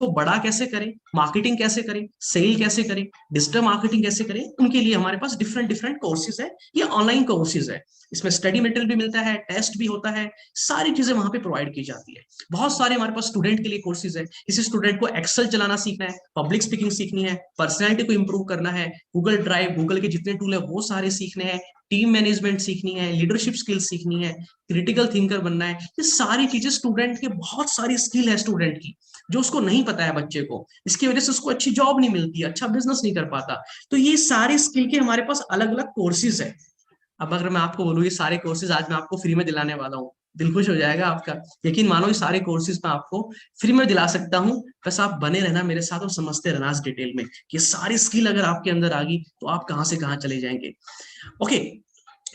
को बड़ा कैसे करें, मार्केटिंग कैसे करें, सेल कैसे करें, डिजिटल मार्केटिंग कैसे करें, उनके लिए हमारे पास डिफरेंट डिफरेंट कोर्सेज है। ये ऑनलाइन कोर्सेज है, इसमें स्टडी मटेरियल भी मिलता है, टेस्ट भी होता है, सारी चीजें वहां पे प्रोवाइड की जाती है। बहुत सारे हमारे पास स्टूडेंट के लिए कोर्सेज है। किसी स्टूडेंट को एक्सेल चलाना सीखना है, पब्लिक स्पीकिंग सीखनी है, पर्सनैलिटी को इंप्रूव करना है, गूगल ड्राइव, गूगल के जितने टूल है वो सारे सीखने हैं, टीम मैनेजमेंट सीखनी है, लीडरशिप स्किल सीखनी है, क्रिटिकल थिंकर बनना है, ये सारी चीजें स्टूडेंट के, बहुत सारी स्किल है स्टूडेंट की जो उसको नहीं पता है बच्चे को। इसकी वजह से उसको अच्छी जॉब नहीं मिलती, अच्छा बिजनेस नहीं कर पाता। तो ये सारे स्किल के हमारे पास अलग अलग कोर्सेज है। अब अगर मैं आपको बोलूँ ये सारे कोर्सेज आज मैं आपको फ्री में दिलाने वाला हूँ, दिल खुश हो जाएगा आपका। यकीन मानो ये सारे कोर्सेज मैं आपको फ्री में दिला सकता हूँ। बस आप बने रहना मेरे साथ और समझते रहना इस डिटेल में कि सारी स्किल अगर आपके अंदर आ गई तो आप कहाँ से कहाँ चले जाएंगे। ओके।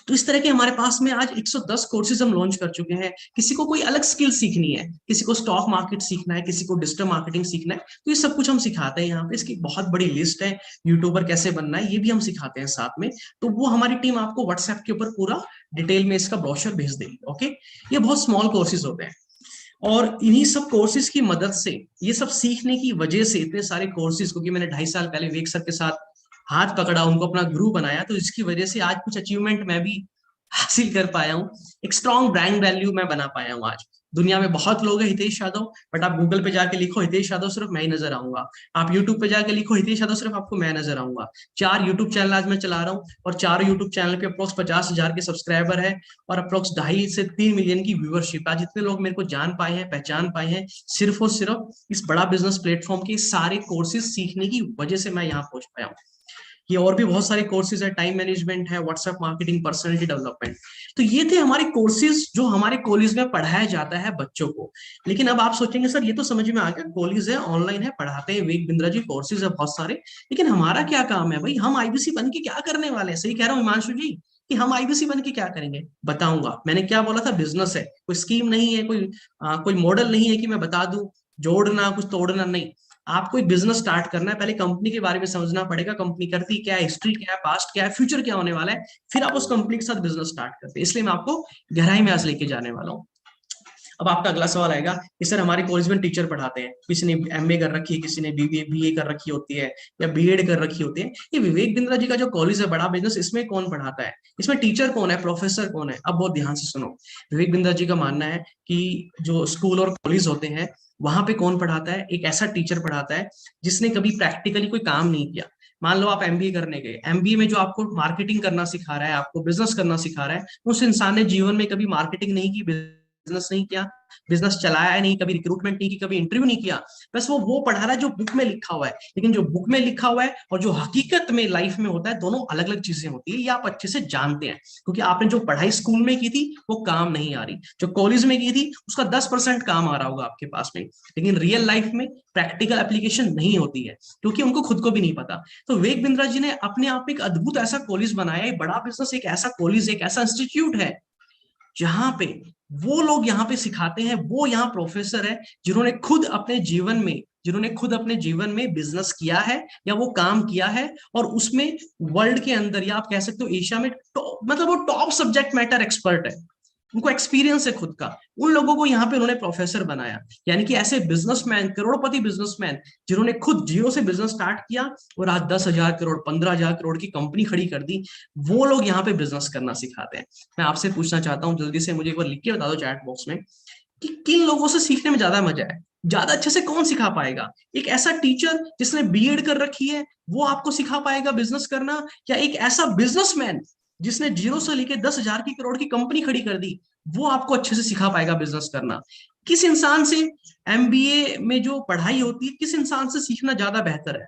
तो इस तरह के हमारे पास में आज 110 कोर्सेज हम लॉन्च कर चुके हैं। किसी को कोई अलग स्किल सीखनी है, किसी को स्टॉक मार्केट सीखना है, किसी को डिजिटल मार्केटिंग सीखना है, तो ये सब कुछ हम सिखाते हैं यहाँ पे। इसकी बहुत बड़ी लिस्ट है, यूट्यूबर कैसे बनना है ये भी हम सिखाते हैं साथ में। तो वो हमारी टीम आपको व्हाट्सएप के ऊपर पूरा डिटेल में इसका ब्रोशर भेज देगी। ओके। ये बहुत स्मॉल कोर्सेज होते हैं और इन्हीं सब कोर्सेज की मदद से, ये सब सीखने की वजह से, इतने सारे कोर्सेज, क्योंकि मैंने 2.5 साल पहले विवेक सर के साथ हाथ पकड़ा, उनको अपना गुरु बनाया, तो इसकी वजह से आज कुछ अचीवमेंट मैं भी हासिल कर पाया हूँ। एक स्ट्रॉन्ग ब्रांड वैल्यू मैं बना पाया हूँ आज। दुनिया में बहुत लोग हैं हितेश यादव, बट आप गूगल पे जाके लिखो हितेश यादव, सिर्फ मैं ही नजर आऊंगा। आप यूट्यूब पे जाके लिखो हितेश यादव, सिर्फ आपको मैं नजर आऊंगा। 4 यूट्यूब चैनल आज मैं चला रहा हूँ और 4 यूट्यूब चैनल पे अप्रोक्स 50,000 के सब्सक्राइबर है और अप्रोक्स 2.5 से 3 मिलियन की व्यूअरशिप। आज इतने लोग मेरे को जान पाए हैं, पहचान पाए हैं, सिर्फ और सिर्फ इस बड़ा बिजनेस प्लेटफॉर्म के सारे कोर्सेज सीखने की वजह से मैं यहाँ पहुंच पाया हूँ। ये और भी बहुत सारे कोर्सेज है, टाइम मैनेजमेंट है, व्हाट्सएप मार्केटिंग, पर्सनालिटी डेवलपमेंट। तो ये थे हमारे कोर्सेज जो हमारे कॉलेज में पढ़ाया जाता है बच्चों को। लेकिन अब आप सोचेंगे सर ये तो समझ में आ गया, कॉलेज है, ऑनलाइन है, पढ़ाते हैं विवेक बिंद्रा जी, कोर्सेज है बहुत सारे, लेकिन हमारा क्या काम है भाई? हम आईबीसी बन के क्या करने वाले हैं? सही कह रहा हूँ हिमांशु जी कि हम आईबीसी बन के क्या करेंगे? बताऊंगा। मैंने क्या बोला था, बिजनेस है, कोई स्कीम नहीं है, कोई मॉडल नहीं है कि मैं बता दूं जोड़ना कुछ तोड़ना, नहीं। आपको एक बिजनेस स्टार्ट करना है, पहले कंपनी के बारे में समझना पड़ेगा, कंपनी करती क्या है, हिस्ट्री क्या है, पास्ट क्या है, फ्यूचर क्या होने वाला है, फिर आप उस कंपनी के साथ बिजनेस स्टार्ट करते हैं। इसलिए मैं आपको गहराई में आज लेके जाने वाला हूँ। अब आपका अगला सवाल आएगा कि सर हमारे कॉलेज में टीचर पढ़ाते हैं, किसी ने एमए कर रखी है, किसी ने बीए कर रखी होती है या बीएड कर रखी होती है। ये विवेक बिंद्रा जी का जो कॉलेज है बड़ा बिजनेस, इसमें कौन पढ़ाता है? इसमें टीचर कौन है, प्रोफेसर कौन है? अब बहुत ध्यान से सुनो। विवेक बिंद्रा जी का मानना है कि जो स्कूल और कॉलेज होते हैं वहां पे कौन पढ़ाता है? एक ऐसा टीचर पढ़ाता है जिसने कभी प्रैक्टिकली कोई काम नहीं किया। मान लो आप एमबीए करने गए, एमबीए में जो आपको मार्केटिंग करना सिखा रहा है, आपको बिजनेस करना सिखा रहा है, उस इंसान ने जीवन में कभी मार्केटिंग नहीं की, बिजनेस नहीं किया, बिजनेस चलाया नहीं, कभी रिक्रूटमेंट नहीं की, कभी इंटरव्यू नहीं किया। बस वो पढ़ा रहा है जो बुक में लिखा हुआ है। लेकिन जो बुक में लिखा हुआ है और जो हकीकत में लाइफ में होता है, दोनों अलग अलग चीजें होती है। ये आप अच्छे से जानते हैं, क्योंकि आपने जो पढ़ाई स्कूल में की थी वो काम नहीं आ रही, जो कॉलेज में की थी उसका 10% काम आ रहा होगा आपके पास में, लेकिन रियल लाइफ में प्रैक्टिकल एप्लीकेशन नहीं होती है, क्योंकि उनको खुद को भी नहीं पता। तो विवेक बिंद्रा जी ने अपने आप एक अद्भुत ऐसा कॉलेज बनाया है, बड़ा बिजनेस एक ऐसा कॉलेज, एक ऐसा इंस्टीट्यूट है जहां पे वो लोग यहाँ पे सिखाते हैं, वो यहाँ प्रोफेसर है जिन्होंने खुद अपने जीवन में बिजनेस किया है या वो काम किया है, और उसमें वर्ल्ड के अंदर या आप कह सकते हो एशिया में मतलब वो टॉप सब्जेक्ट मैटर एक्सपर्ट है। उनको एक्सपीरियंस है खुद का, उन लोगों को यहाँ पे उन्होंने प्रोफेसर बनाया। यानी कि ऐसे बिजनेसमैन, करोड़पति बिजनेसमैन, जिन्होंने खुद जीरो से बिजनेस स्टार्ट किया और आज 10,000 करोड़, 15,000 करोड़ की कंपनी खड़ी कर दी, वो लोग यहाँ पे बिजनेस करना सिखाते हैं। मैं आपसे पूछना चाहता हूँ, जल्दी से मुझे एक बार लिख के बता दो चैट बॉक्स में कि किन लोगों से सीखने में ज्यादा मजा है, ज्यादा अच्छे से कौन सिखा पाएगा? एक ऐसा टीचर जिसने बीएड कर रखी है वो आपको सिखा पाएगा बिजनेस करना, या एक ऐसा बिजनेसमैन जिसने जीरो से लेके 10,000 करोड़ की कंपनी खड़ी कर दी, वो आपको अच्छे से सिखा पाएगा बिजनेस करना? किस इंसान से एमबीए में जो पढ़ाई होती है, किस इंसान से सीखना ज्यादा बेहतर है?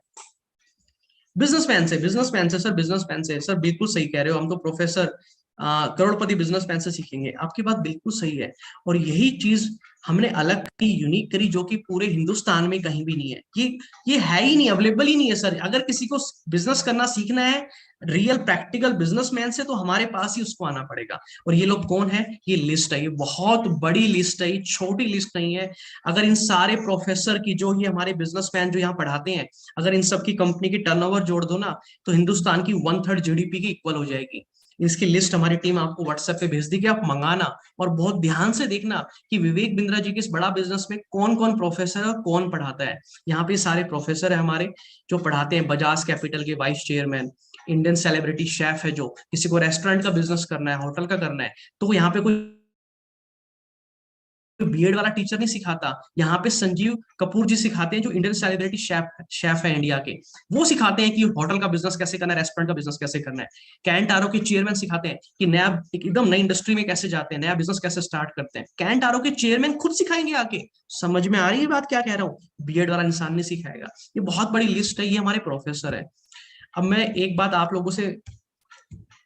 बिजनेसमैन से, बिजनेसमैन से सर, बिजनेसमैन से सर, बिल्कुल सही कह रहे हो, हम तो प्रोफेसर करोड़पति बिजनेसमैन से सीखेंगे। आपकी बात बिल्कुल सही है, और यही चीज हमने अलग की, यूनिक करी, जो कि पूरे हिंदुस्तान में कहीं भी नहीं है। ये है ही नहीं, अवेलेबल ही नहीं है सर। अगर किसी को बिजनेस करना सीखना है रियल प्रैक्टिकल बिजनेसमैन से, तो हमारे पास ही उसको आना पड़ेगा। और ये लोग कौन है? ये लिस्ट है, ये बहुत बड़ी लिस्ट है, ये छोटी लिस्ट नहीं है। अगर इन सारे प्रोफेसर की, जो ये हमारे बिजनेसमैन जो यहाँ पढ़ाते हैं, अगर इन सबकी कंपनी की टर्नओवर जोड़ दो ना, तो हिंदुस्तान की 1/3 जीडीपी की इक्वल हो जाएगी। इसकी लिस्ट हमारी टीम आपको व्हाट्सएप पे भेज देगी, आप मंगाना और बहुत ध्यान से देखना कि विवेक बिंद्रा जी के इस बड़ा बिजनेस में कौन कौन प्रोफेसर है और कौन पढ़ाता है। यहाँ पे सारे प्रोफेसर है हमारे जो पढ़ाते हैं। बजाज कैपिटल के vice chairman, Indian celebrity chef है, जो किसी को रेस्टोरेंट का बिजनेस करना है, होटल का करना है, तो वो यहाँ पे कोई बीएड वाला टीचर नहीं सिखाता। यहाँ पे संजीव कपूर जी सिखाते हैं, जो इंडियन सेलिब्रिटी शेफ शेफ है इंडिया के। वो सिखाते हैं कि होटल का बिजनेस कैसे करना है, रेस्टोरेंट का बिजनेस कैसे करना है। कैंट आरो के चेयरमैन सिखाते हैं कि नया, एकदम नई इंडस्ट्री में कैसे जाते हैं, नया बिजनेस कैसे स्टार्ट करते हैं। कैंट आरो के चेयरमैन खुद सिखाएंगे आके। समझ में आ रही है बात क्या कह रहा हूँ? बीएड वाला इंसान नहीं सिखाएगा। ये बहुत बड़ी लिस्ट है, ये हमारे प्रोफेसर है। अब मैं एक बात आप लोगों से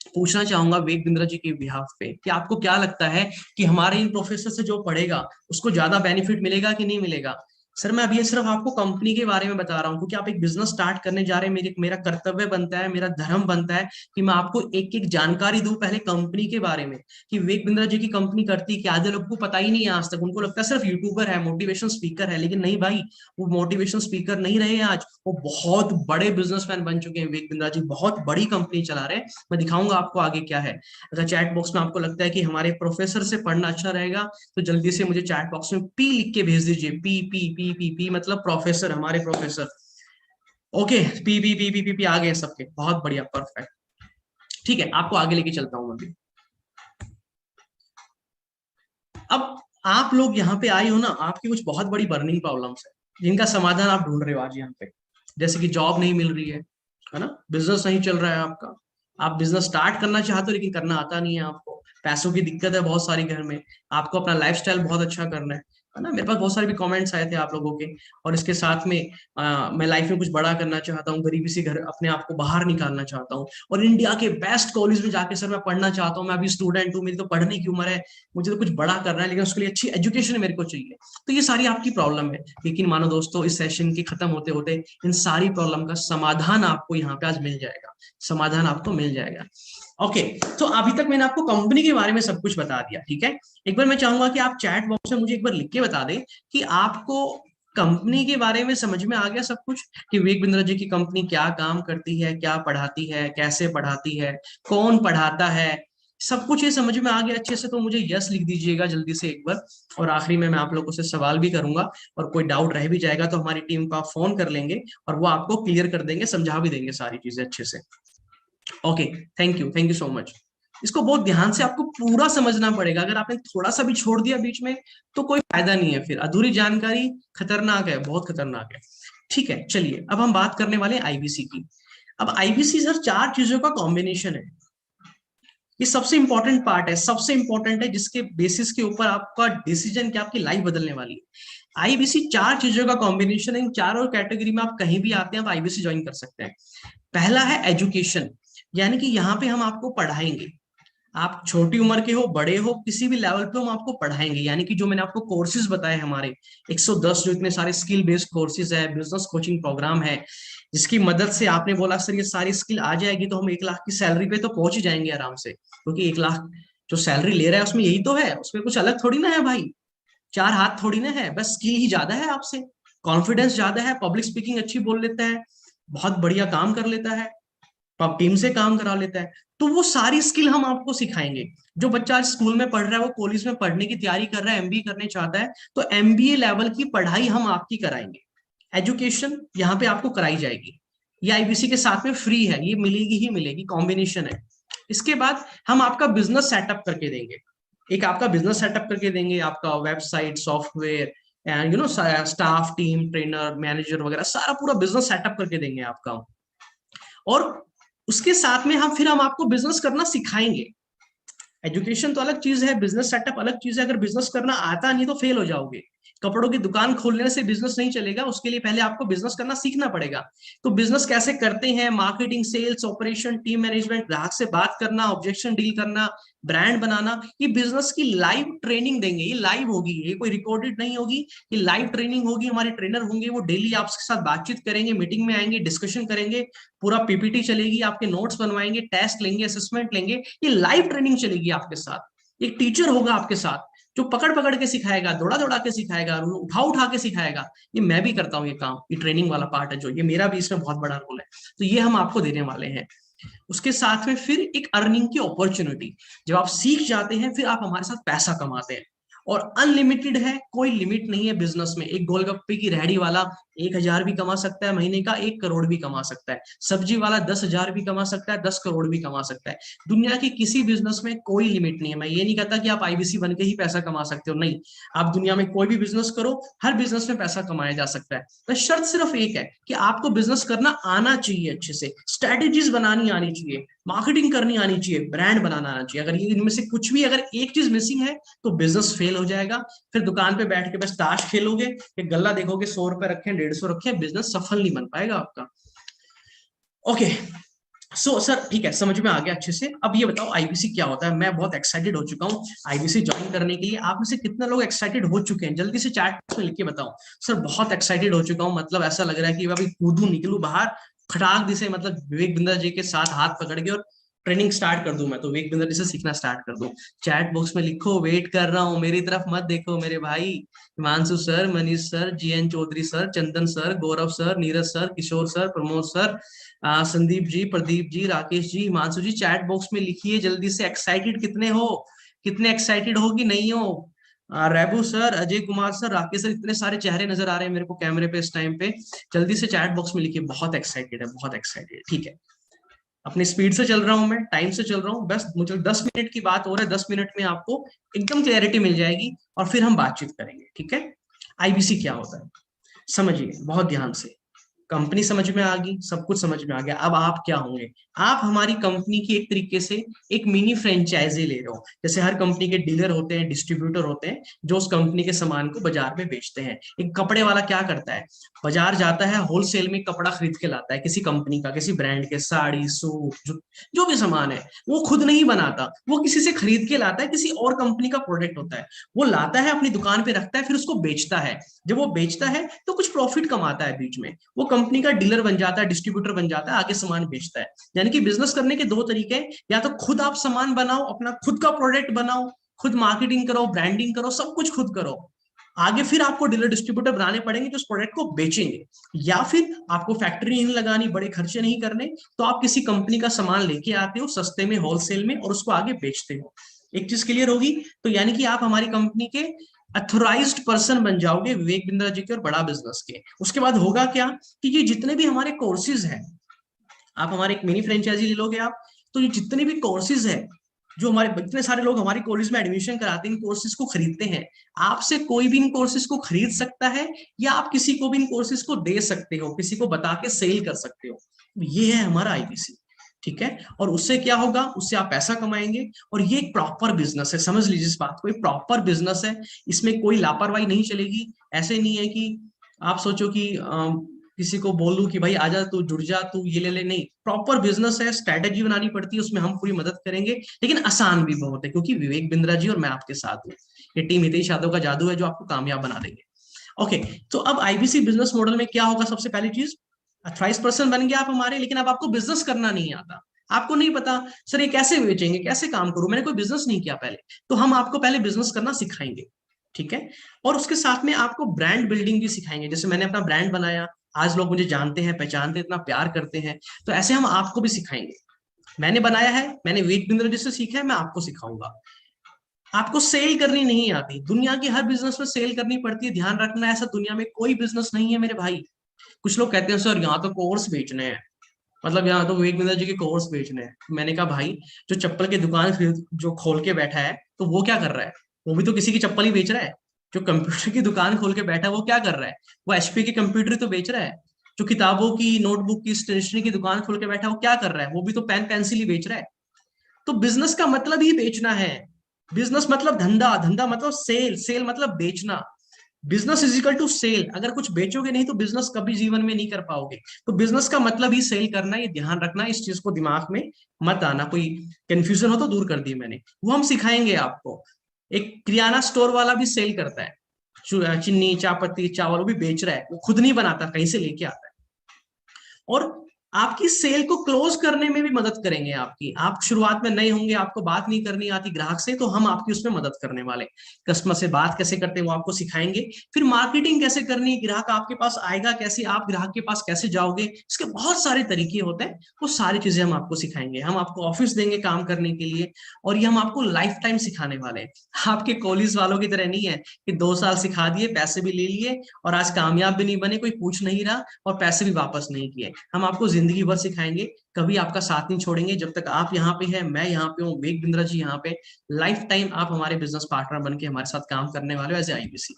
पूछना चाहूंगा विवेक बिंद्रा जी के बिहाफ पे, कि आपको क्या लगता है कि हमारे इन प्रोफेसर से जो पढ़ेगा उसको ज्यादा बेनिफिट मिलेगा कि नहीं मिलेगा? सर मैं अभी सिर्फ आपको कंपनी के बारे में बता रहा हूँ, क्योंकि आप एक बिजनेस स्टार्ट करने जा रहे हैं। मेरा कर्तव्य बनता है, मेरा धर्म बनता है कि मैं आपको एक एक जानकारी दूं पहले कंपनी के बारे में, कि विवेक बिंद्रा जी की कंपनी करती क्या। आधे लोगों को पता ही नहीं है आज तक, उनको लगता है सिर्फ यूट्यूबर है, मोटिवेशन स्पीकर है। लेकिन नहीं भाई, वो मोटिवेशन स्पीकर नहीं रहे आज, वो बहुत बड़े बिजनेसमैन बन चुके हैं। विवेक बिंद्रा जी बहुत बड़ी कंपनी चला रहे हैं। मैं दिखाऊंगा आपको आगे क्या है। अगर चैट बॉक्स में आपको लगता है कि हमारे प्रोफेसर से पढ़ना अच्छा रहेगा, तो जल्दी से मुझे चैट बॉक्स में पी लिख के भेज दीजिए। P P P P P मतलब प्रोफेसर, हमारे professor. Okay, P P P P P P आ गए सबके, बहुत बढ़िया, परफेक्ट। ठीक है, आपको आगे लेके चलता हूं अभी। अब आप लोग यहाँ पे आए हो ना, आपकी कुछ बहुत बड़ी बर्निंग प्रॉब्लम्स है, जिनका समाधान आप ढूंढ रहे हो आज यहाँ पे। जैसे कि जॉब नहीं मिल रही है ना, बिजनेस नहीं चल रहा है आपका, आप बिजनेस स्टार्ट करना चाहते हो लेकिन करना आता नहीं है आपको, पैसों की दिक्कत है बहुत सारी घर में, आपको अपना लाइफस्टाइल बहुत अच्छा करना है ना। मेरे पास बहुत सारे भी कमेंट्स आए थे आप लोगों के। और इसके साथ में मैं लाइफ में कुछ बड़ा करना चाहता हूँ, गरीबी से घर अपने आप को बाहर निकालना चाहता हूँ, और इंडिया के बेस्ट कॉलेज में जाके सर मैं पढ़ना चाहता हूँ। मैं अभी स्टूडेंट हूँ, मेरी तो पढ़ने की उम्र है, मुझे तो कुछ बड़ा करना है, लेकिन उसके लिए अच्छी एजुकेशन मेरे को चाहिए। तो ये सारी आपकी प्रॉब्लम है, लेकिन मानो दोस्तों, इस सेशन के खत्म होते होते इन सारी प्रॉब्लम का समाधान आपको यहाँ पे आज मिल जाएगा, समाधान आपको मिल जाएगा। ओके, तो अभी तक मैंने आपको कंपनी के बारे में सब कुछ बता दिया, ठीक है। एक बार मैं चाहूंगा कि आप चैट बॉक्स में मुझे एक बार लिख के बता दें कि आपको कंपनी के बारे में समझ में आ गया सब कुछ, कि विवेक बिंद्रा जी की कंपनी क्या काम करती है, क्या पढ़ाती है, कैसे पढ़ाती है, कौन पढ़ाता है, सब कुछ ये समझ में आ गया अच्छे से। तो मुझे यस लिख दीजिएगा जल्दी से एक बार। और आखिरी में मैं आप लोगों से सवाल भी करूंगा, और कोई डाउट रह भी जाएगा तो हमारी टीम को आप फोन कर लेंगे और वो आपको क्लियर कर देंगे, समझा भी देंगे सारी चीजें अच्छे से। Okay, thank you so much. इसको बहुत ध्यान से आपको पूरा समझना पड़ेगा, अगर आपने थोड़ा सा भी छोड़ दिया बीच में तो कोई फायदा नहीं है, फिर अधूरी जानकारी खतरनाक है, बहुत खतरनाक है। ठीक है, चलिए अब हम बात करने वाले हैं आईबीसी की। अब आईबीसी सर चार चीजों का कॉम्बिनेशन है, ये सबसे इंपॉर्टेंट पार्ट है, सबसे इंपॉर्टेंट है, जिसके बेसिस के ऊपर आपका डिसीजन क्या, आपकी लाइफ बदलने वाली है। आईबीसी चार चीजों का कॉम्बिनेशन है, इन चारों कैटेगरी में आप कहीं भी आते हैं आप आईबीसी ज्वाइन कर सकते हैं। पहला है एजुकेशन, यानी कि यहाँ पे हम आपको पढ़ाएंगे, आप छोटी उम्र के हो, बड़े हो, किसी भी लेवल पे हम आपको पढ़ाएंगे। यानी कि जो मैंने आपको कोर्सेज बताए हमारे 110 जो इतने सारे स्किल बेस्ड कोर्सेज है, बिजनेस कोचिंग प्रोग्राम है, जिसकी मदद से आपने बोला सर ये सारी स्किल आ जाएगी तो हम 1 लाख की सैलरी पे तो पहुंच ही जाएंगे आराम से, क्योंकि 1 लाख जो सैलरी ले रहा है उसमें यही तो है, उसमें कुछ अलग थोड़ी ना है भाई, चार हाथ थोड़ी ना है, बस स्किल ही ज्यादा है आपसे, कॉन्फिडेंस ज्यादा है, पब्लिक स्पीकिंग अच्छी बोल लेता है, बहुत बढ़िया काम कर लेता है, टीम से काम करा लेता है। तो वो सारी स्किल हम आपको सिखाएंगे। जो बच्चा आज स्कूल में पढ़ रहा है, वो कॉलेज में पढ़ने की तैयारी कर रहा है, एमबीए करने चाहता है, तो एमबीए लेवल की पढ़ाई हम आपकी कराएंगे। एजुकेशन यहाँ पे आपको कराई जाएगी, ये आईबीसी के साथ में फ्री है, ये मिलेगी ही मिलेगी, कॉम्बिनेशन है। इसके बाद हम आपका बिजनेस सेटअप करके देंगे, एक आपका बिजनेस सेटअप करके देंगे, आपका website, software, staff, team, trainer, manager वगैरह सारा पूरा बिजनेस सेटअप करके देंगे आपका। और उसके साथ में हम आपको बिजनेस करना सिखाएंगे। एजुकेशन तो अलग चीज है, बिजनेस सेटअप अलग चीज है। अगर बिजनेस करना आता नहीं तो फेल हो जाओगे। कपड़ों की दुकान खोलने से बिजनेस नहीं चलेगा, उसके लिए पहले आपको बिजनेस करना सीखना पड़ेगा। तो बिजनेस कैसे करते हैं, marketing, sales, operation, team management, ग्राहक से बात करना, ऑब्जेक्शन डील करना, ब्रांड बनाना, ये बिजनेस की लाइव ट्रेनिंग देंगे। ये लाइव होगी, ये कोई रिकॉर्डेड नहीं होगी, ये लाइव ट्रेनिंग होगी। हमारे ट्रेनर होंगे, वो डेली आपके साथ बातचीत करेंगे, मीटिंग में आएंगे, डिस्कशन करेंगे, पूरा पीपीटी चलेगी, आपके नोट्स बनवाएंगे, टेस्ट लेंगे, असेसमेंट लेंगे। ये लाइव ट्रेनिंग चलेगी आपके साथ। एक टीचर होगा आपके साथ जो पकड़ पकड़ के सिखाएगा, दौड़ा दौड़ा के सिखाएगा, उठा उठा के सिखाएगा। ये मैं भी करता हूँ ये काम, ये ट्रेनिंग वाला पार्ट है जो, ये मेरा भी इसमें बहुत बड़ा रोल है। तो ये हम आपको देने वाले हैं। उसके साथ में फिर एक अर्निंग की अपॉर्चुनिटी, जब आप सीख जाते हैं फिर आप हमारे साथ पैसा कमाते हैं। और अनलिमिटेड है, कोई लिमिट नहीं है बिजनेस में। एक गोलगप्पे की रेहड़ी वाला 1,000 भी कमा सकता है महीने का, 1 करोड़ भी कमा सकता है। सब्जी वाला 10,000 भी कमा सकता है, 10 करोड़ भी कमा सकता है। दुनिया की किसी बिजनेस में कोई लिमिट नहीं है। मैं ये नहीं कहता कि आप आईबीसी बन के ही पैसा कमा सकते हो, नहीं। आप दुनिया में कोई भी बिजनेस करो, हर बिजनेस में पैसा कमाया जा सकता है। तो शर्त सिर्फ एक है कि आपको बिजनेस करना आना चाहिए, अच्छे से स्ट्रेटेजीज बनानी आनी चाहिए, मार्केटिंग करनी आनी चाहिए, ब्रांड बनाना आना चाहिए। अगर ये इनमें से कुछ भी, अगर एक चीज मिसिंग है तो बिजनेस फेल हो जाएगा। फिर दुकान पे बैठ के बस ताश खेलोगे, गल्ला देखोगे, 100 रुपए रखे, 150 रखे, बिजनेस सफल नहीं बन पाएगा आपका। ओके, सो सर ठीक है, समझ में आ गया अच्छे से। अब ये बताओ आईबीसी क्या होता है। मैं बहुत एक्साइटेड हो चुका हूँ आईबीसी ज्वाइन करने के लिए। आप में से कितने लोग एक्साइटेड हो चुके हैं, जल्दी से चैट बॉक्स में लिख के बताओ। सर बहुत एक्साइटेड हो चुका हूँ, मतलब ऐसा लग रहा है कि अभी कूदू निकलू बाहर, खटाक दिसे, मतलब विवेक बिंद्रा जी के साथ हाथ पकड़ के और ट्रेनिंग स्टार्ट कर दूं। मैं तो विवेक बिंद्रा जी से सीखना स्टार्ट कर दूं। चैट बॉक्स में लिखो, वेट कर रहा हूँ, मेरी तरफ मत देखो मेरे भाई। Himanshu sir, Manish sir, GN Chaudhary sir, Chandan sir, Gaurav sir, Neeraj sir, Kishore sir, Pramod sir, Sandeep ji, Pradeep ji, Rakesh ji, Himanshu ji, chat box में लिखिए जल्दी से। एक्साइटेड कितने हो, कितने एक्साइटेड हो कि नहीं हो। Rebu sir, Ajay Kumar sir, Rakesh sir, इतने सारे चेहरे नजर आ रहे हैं मेरे को कैमरे पे इस टाइम पे। जल्दी से चैट बॉक्स में लिखिए, बहुत एक्साइटेड है, बहुत एक्साइटेड। ठीक है, अपनी स्पीड से चल रहा हूं मैं, टाइम से चल रहा हूं, बस मुझे 10 मिनट की बात हो रहा है, 10 मिनट में आपको एकदम क्लैरिटी मिल जाएगी और फिर हम बातचीत करेंगे। ठीक है, आईबीसी क्या होता है समझिए बहुत ध्यान से। कंपनी समझ में आ गई, सब कुछ समझ में आ गया। अब आप क्या होंगे, आप हमारी कंपनी की एक तरीके से एक मिनी फ्रेंचाइजी ले रहे हो। जैसे हर कंपनी के डीलर होते हैं, डिस्ट्रीब्यूटर होते हैं, जो उस कंपनी के सामान को बाजार में बेचते हैं। एक कपड़े वाला क्या करता है, बाजार जाता है, होलसेल में कपड़ा खरीद के लाता है, किसी कंपनी का, किसी ब्रांड के, साड़ी, सूट, जो भी सामान है वो खुद नहीं बनाता, वो किसी से खरीद के लाता है, किसी और कंपनी का प्रोडक्ट होता है। वो लाता है, अपनी दुकान पे रखता है, फिर उसको बेचता है। जब वो बेचता है तो कुछ प्रॉफिट कमाता है बीच में, वो कंपनी का डीलर बन जाता है, डिस्ट्रीब्यूटर बन जाता है, आगे सामान बेचता है। यानी कि बिजनेस करने के दो तरीके हैं, या तो खुद आप सामान बनाओ, अपना खुद का प्रोडक्ट बनाओ, खुद मार्केटिंग करो, ब्रांडिंग करो, सब कुछ खुद करो। आगे फिर आपको डीलर डिस्ट्रीब्यूटर बनाने पड़ेंगे जो उस प्रोडक्ट को बेचेंगे। या फिर आपको फैक्ट्री नहीं लगानी, बड़े खर्चे नहीं करने, तो आप किसी कंपनी का सामान लेके आते हो सस्ते में, होलसेल में, और उसको आगे बेचते हो। एक चीज क्लियर होगी। तो यानी कि आप हमारी कंपनी के अथोराइज्ड पर्सन बन जाओगे, विवेक बिंद्रा जी के और बड़ा बिजनेस के। उसके बाद होगा क्या कि ये जितने भी हमारे कोर्सेज हैं, आप हमारे एक मिनी फ्रेंचाइजी ले लोगे आप, तो ये जितने भी कोर्सेज है, जो हमारे इतने सारे लोग हमारी कॉलेज में एडमिशन कराते हैं, इन कोर्सेज को खरीदते हैं। आपसे कोई भी इन कोर्सेज को खरीद सकता है, या आप किसी को भी इन कोर्सेज को दे सकते हो, किसी को बता के सेल कर सकते हो। ये है हमारा आईबीसी। ठीक है, और उससे क्या होगा, उससे आप पैसा कमाएंगे। और ये एक प्रॉपर बिजनेस है, समझ लीजिए इस बात को, एक प्रॉपर बिजनेस है। इसमें कोई लापरवाही नहीं चलेगी। ऐसे नहीं है कि आप सोचो कि किसी को बोल दूं कि भाई आजा तू जुड़ जा, तू ये ले ले, नहीं। प्रॉपर बिजनेस है, स्ट्रैटेजी बनानी पड़ती है, उसमें हम पूरी मदद करेंगे। लेकिन आसान भी बहुत है, क्योंकि विवेक बिंद्रा जी और मैं आपके साथ हूँ। ये टीम हितेश यादव का जादू है जो आपको कामयाब बना देंगे। ओके, तो अब आईबीसी बिजनेस मॉडल में क्या होगा, सबसे पहली चीज, 28% बन गया आप हमारे, लेकिन अब आपको बिजनेस करना नहीं आता। आपको नहीं पता सर ये कैसे बेचेंगे, कैसे काम करूं, मैंने कोई बिजनेस नहीं किया पहले, तो हम आपको पहले बिजनेस करना सिखाएंगे। ठीक है। और उसके साथ में आपको ब्रांड बिल्डिंग भी सिखाएंगे। जैसे मैंने अपना ब्रांड बनाया, आज लोग मुझे जानते हैं, पहचानते हैं, इतना प्यार करते हैं, तो ऐसे हम आपको भी सिखाएंगे। मैंने बनाया है, मैंने विवेक बिंद्रा जी से सीखा है, मैं आपको सिखाऊंगा। आपको सेल करनी नहीं आती, दुनिया की हर बिजनेस में सेल करनी पड़ती है, ध्यान रखना। ऐसा दुनिया में कोई बिजनेस नहीं है मेरे भाई। कुछ लोग कहते हैं सर यहाँ तो कोर्स बेचने हैं, मतलब यहाँ तो विवेक बिंद्रा जी के कोर्स बेचने हैं। मैंने कहा भाई, जो चप्पल की दुकान खरीद जो खोल के बैठा है, तो वो क्या कर रहा है? वो भी तो किसी की चप्पल ही बेच रहा है। जो कंप्यूटर की दुकान खोल के बैठा है, वो क्या कर रहा है? वो एचपी के कंप्यूटर ही तो बेच रहा है। जो किताबों की, नोटबुक की, स्टेशनरी की दुकान खोल के बैठा है, वो क्या कर रहा है? वो भी तो पेन पेंसिल ही बेच रहा है। तो बिजनेस का मतलब ही बेचना है। बिजनेस मतलब धंधा, धंधा मतलब सेल, सेल मतलब बेचना। Business is equal to sale. अगर कुछ बेचोगे नहीं तो बिजनेस कभी जीवन में नहीं कर पाओगे। तो बिजनेस का मतलब ही सेल करना, ये ध्यान रखना, इस चीज को दिमाग में मत आना। कोई कंफ्यूजन हो तो दूर कर दिए मैंने, वो हम सिखाएंगे आपको। एक किराना स्टोर वाला भी सेल करता है, चीनी, चायपत्ती, चावल, वो भी बेच रहा है, वो खुद नहीं बनाता, कहीं से लेके आता है। और आपकी सेल को क्लोज करने में भी मदद करेंगे। आपकी, आप शुरुआत में नए होंगे, आपको बात नहीं करनी आती ग्राहक से, तो हम आपकी उसमें मदद करने वाले। कस्टमर से बात कैसे करते हैं वो आपको सिखाएंगे। फिर मार्केटिंग कैसे करनी है, ग्राहक आपके पास आएगा कैसे, आप ग्राहक के पास कैसे जाओगे, इसके बहुत सारे तरीके होते हैं। वो सारी चीजें हम आपको सिखाएंगे। हम आपको ऑफिस देंगे काम करने के लिए, और ये हम आपको लाइफ टाइम सिखाने वाले हैं। आपके कॉलेज वालों की तरह नहीं है कि 2 साल सिखा दिए, पैसे भी ले लिए, और आज कामयाब भी नहीं बने, कोई पूछ नहीं रहा, और पैसे भी वापस नहीं किए। हम आपको जिंदगी भर सिखाएंगे, कभी आपका साथ नहीं छोड़ेंगे। जब तक आप यहाँ पे हैं, मैं यहाँ पे हूँ, विवेक बिंद्रा जी यहाँ पे, लाइफ टाइम आप हमारे बिजनेस पार्टनर बन के हमारे साथ काम करने वाले हो एज ए आईबीसी।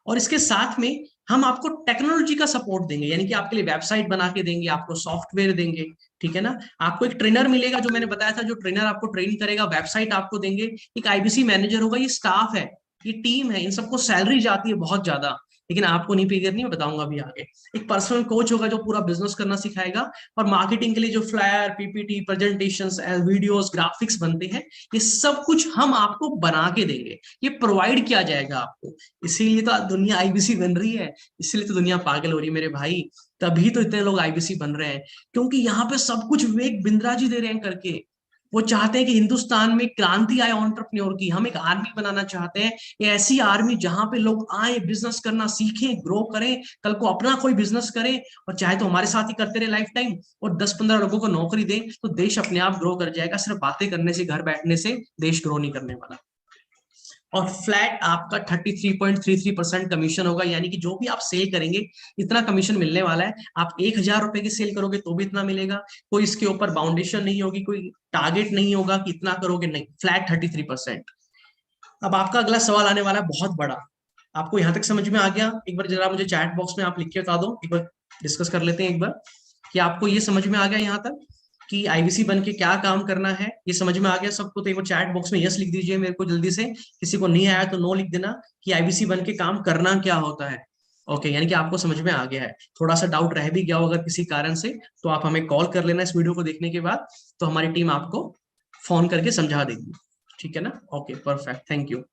और इसके साथ में हम आपको टेक्नोलॉजी का सपोर्ट देंगे, यानी कि आपके लिए वेबसाइट बना के देंगे, आपको सॉफ्टवेयर देंगे, ठीक है ना। आपको एक ट्रेनर मिलेगा, जो मैंने बताया था, जो ट्रेनर आपको ट्रेन करेगा, वेबसाइट आपको देंगे, एक आईबीसी मैनेजर होगा, ये स्टाफ है, ये टीम है, इन सबको सैलरी जाती है बहुत ज्यादा, लेकिन आपको नहीं पे करनी, मैं बताऊंगा अभी आगे। एक पर्सनल कोच होगा जो पूरा बिजनेस करना सिखाएगा। और मार्केटिंग के लिए जो flyer, PPT, presentations, videos, graphics बनते हैं, ये सब कुछ हम आपको बना के देंगे, ये प्रोवाइड किया जाएगा आपको। इसीलिए तो दुनिया आईबीसी बन रही है, इसीलिए तो दुनिया पागल हो रही है मेरे भाई। तभी तो इतने लोग आईबीसी बन रहे हैं, क्योंकि यहाँ पे सब कुछ विवेक बिंद्रा जी दे रहे हैं करके। वो चाहते हैं कि हिंदुस्तान में क्रांति आए ऑन्टरप्रन्योर की। हम एक आर्मी बनाना चाहते हैं, ये ऐसी आर्मी जहां पे लोग आए, बिजनेस करना सीखें, ग्रो करें, कल को अपना कोई बिजनेस करें, और चाहे तो हमारे साथ ही करते रहे लाइफ टाइम, और 10-15 लोगों को नौकरी दें, तो देश अपने आप ग्रो कर जाएगा। सिर्फ बातें करने से, घर बैठने से देश ग्रो नहीं करने वाला। और फ्लैट आपका 33.33% कमीशन होगा, यानी कि जो भी आप सेल करेंगे इतना कमीशन मिलने वाला है। आप 1,000 रुपए की सेल करोगे तो भी इतना मिलेगा। कोई इसके ऊपर बाउंडेशन नहीं होगी, कोई टारगेट नहीं होगा कि इतना करोगे, नहीं, फ्लैट 33%। अब आपका अगला सवाल आने वाला है बहुत बड़ा। आपको यहां तक समझ में आ गया? एक बार जरा मुझे चैट बॉक्स में आप लिख के बता दो, एक बार डिस्कस कर लेते हैं एक बार, कि आपको ये समझ में आ गया यहाँ तक कि आईबीसी बन के क्या काम करना है, ये समझ में आ गया सबको? तो एक बार चैट बॉक्स में यस लिख दीजिए मेरे को जल्दी से। किसी को नहीं आया तो नो लिख देना, कि आईबीसी बन के काम करना क्या होता है। ओके, यानी कि आपको समझ में आ गया है। थोड़ा सा डाउट रह भी गया हो अगर किसी कारण से, तो आप हमें कॉल कर लेना इस वीडियो को देखने के बाद, तो हमारी टीम आपको फोन करके समझा देगी, ठीक है ना। Okay, perfect, thank you.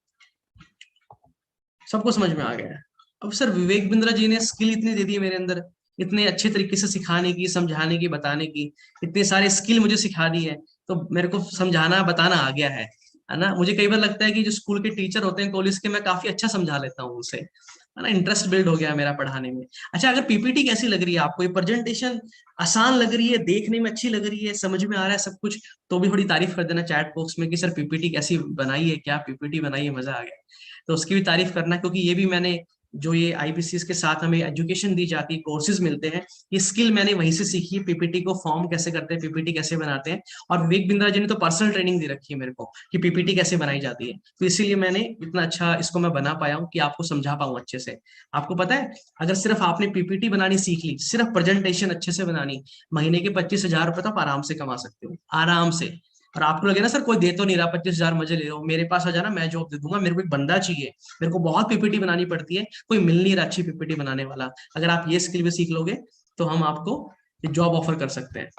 सबको समझ में आ गया है। अब सर विवेक बिंद्रा जी ने स्किल इतनी दे दी है मेरे अंदर, इतने अच्छे तरीके से सिखाने की, समझाने की, बताने की, इतने सारे स्किल मुझे सिखा दी है, तो मेरे को समझाना बताना आ गया है ना। मुझे कई बार लगता है कि जो स्कूल के टीचर होते हैं कॉलेज के, मैं काफी अच्छा समझा लेता हूँ उनसे, है ना। इंटरेस्ट बिल्ड हो गया मेरा पढ़ाने में। अच्छा, अगर पीपीटी कैसी लग रही है आपको, ये प्रेजेंटेशन आसान लग रही है, देखने में अच्छी लग रही है, समझ में आ रहा है सब कुछ, तो भी थोड़ी तारीफ कर देना चैट बॉक्स में कि सर पीपीटी कैसी बनाई है, क्या पीपीटी बनाई है, मजा आ गया। तो उसकी भी तारीफ करना, क्योंकि ये भी मैंने, जो ये आईबीसीएस के साथ हमें एजुकेशन दी जाती है, कोर्सेज मिलते हैं, ये स्किल मैंने वहीं से सीखी है। पीपीटी को फॉर्म कैसे करते हैं, पीपीटी कैसे बनाते हैं। और विवेक बिंद्रा जी ने तो पर्सनल ट्रेनिंग दे रखी है मेरे को कि पीपीटी कैसे बनाई जाती है, तो इसीलिए मैंने इतना अच्छा इसको मैं बना पाया हूँ कि आपको समझा पाऊँ अच्छे से। आपको पता है, अगर सिर्फ आपने पीपीटी बनानी सीख ली, सिर्फ प्रेजेंटेशन अच्छे से बनानी, महीने के 25,000 रुपए तो आप आराम से कमा सकते हो, आराम से। और आपको लगे ना सर कोई दे तो नहीं रहा, 25,000 मजे ले रहे हो, मेरे पास आ जाना, मैं जॉब दे दूंगा, मेरे को एक बंदा चाहिए, मेरे को बहुत पीपीटी बनानी पड़ती है, कोई मिल नहीं रहा अच्छी पीपीटी बनाने वाला। अगर आप ये स्किल भी सीख लोगे तो हम आपको जॉब ऑफर कर सकते हैं।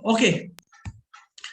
ओके,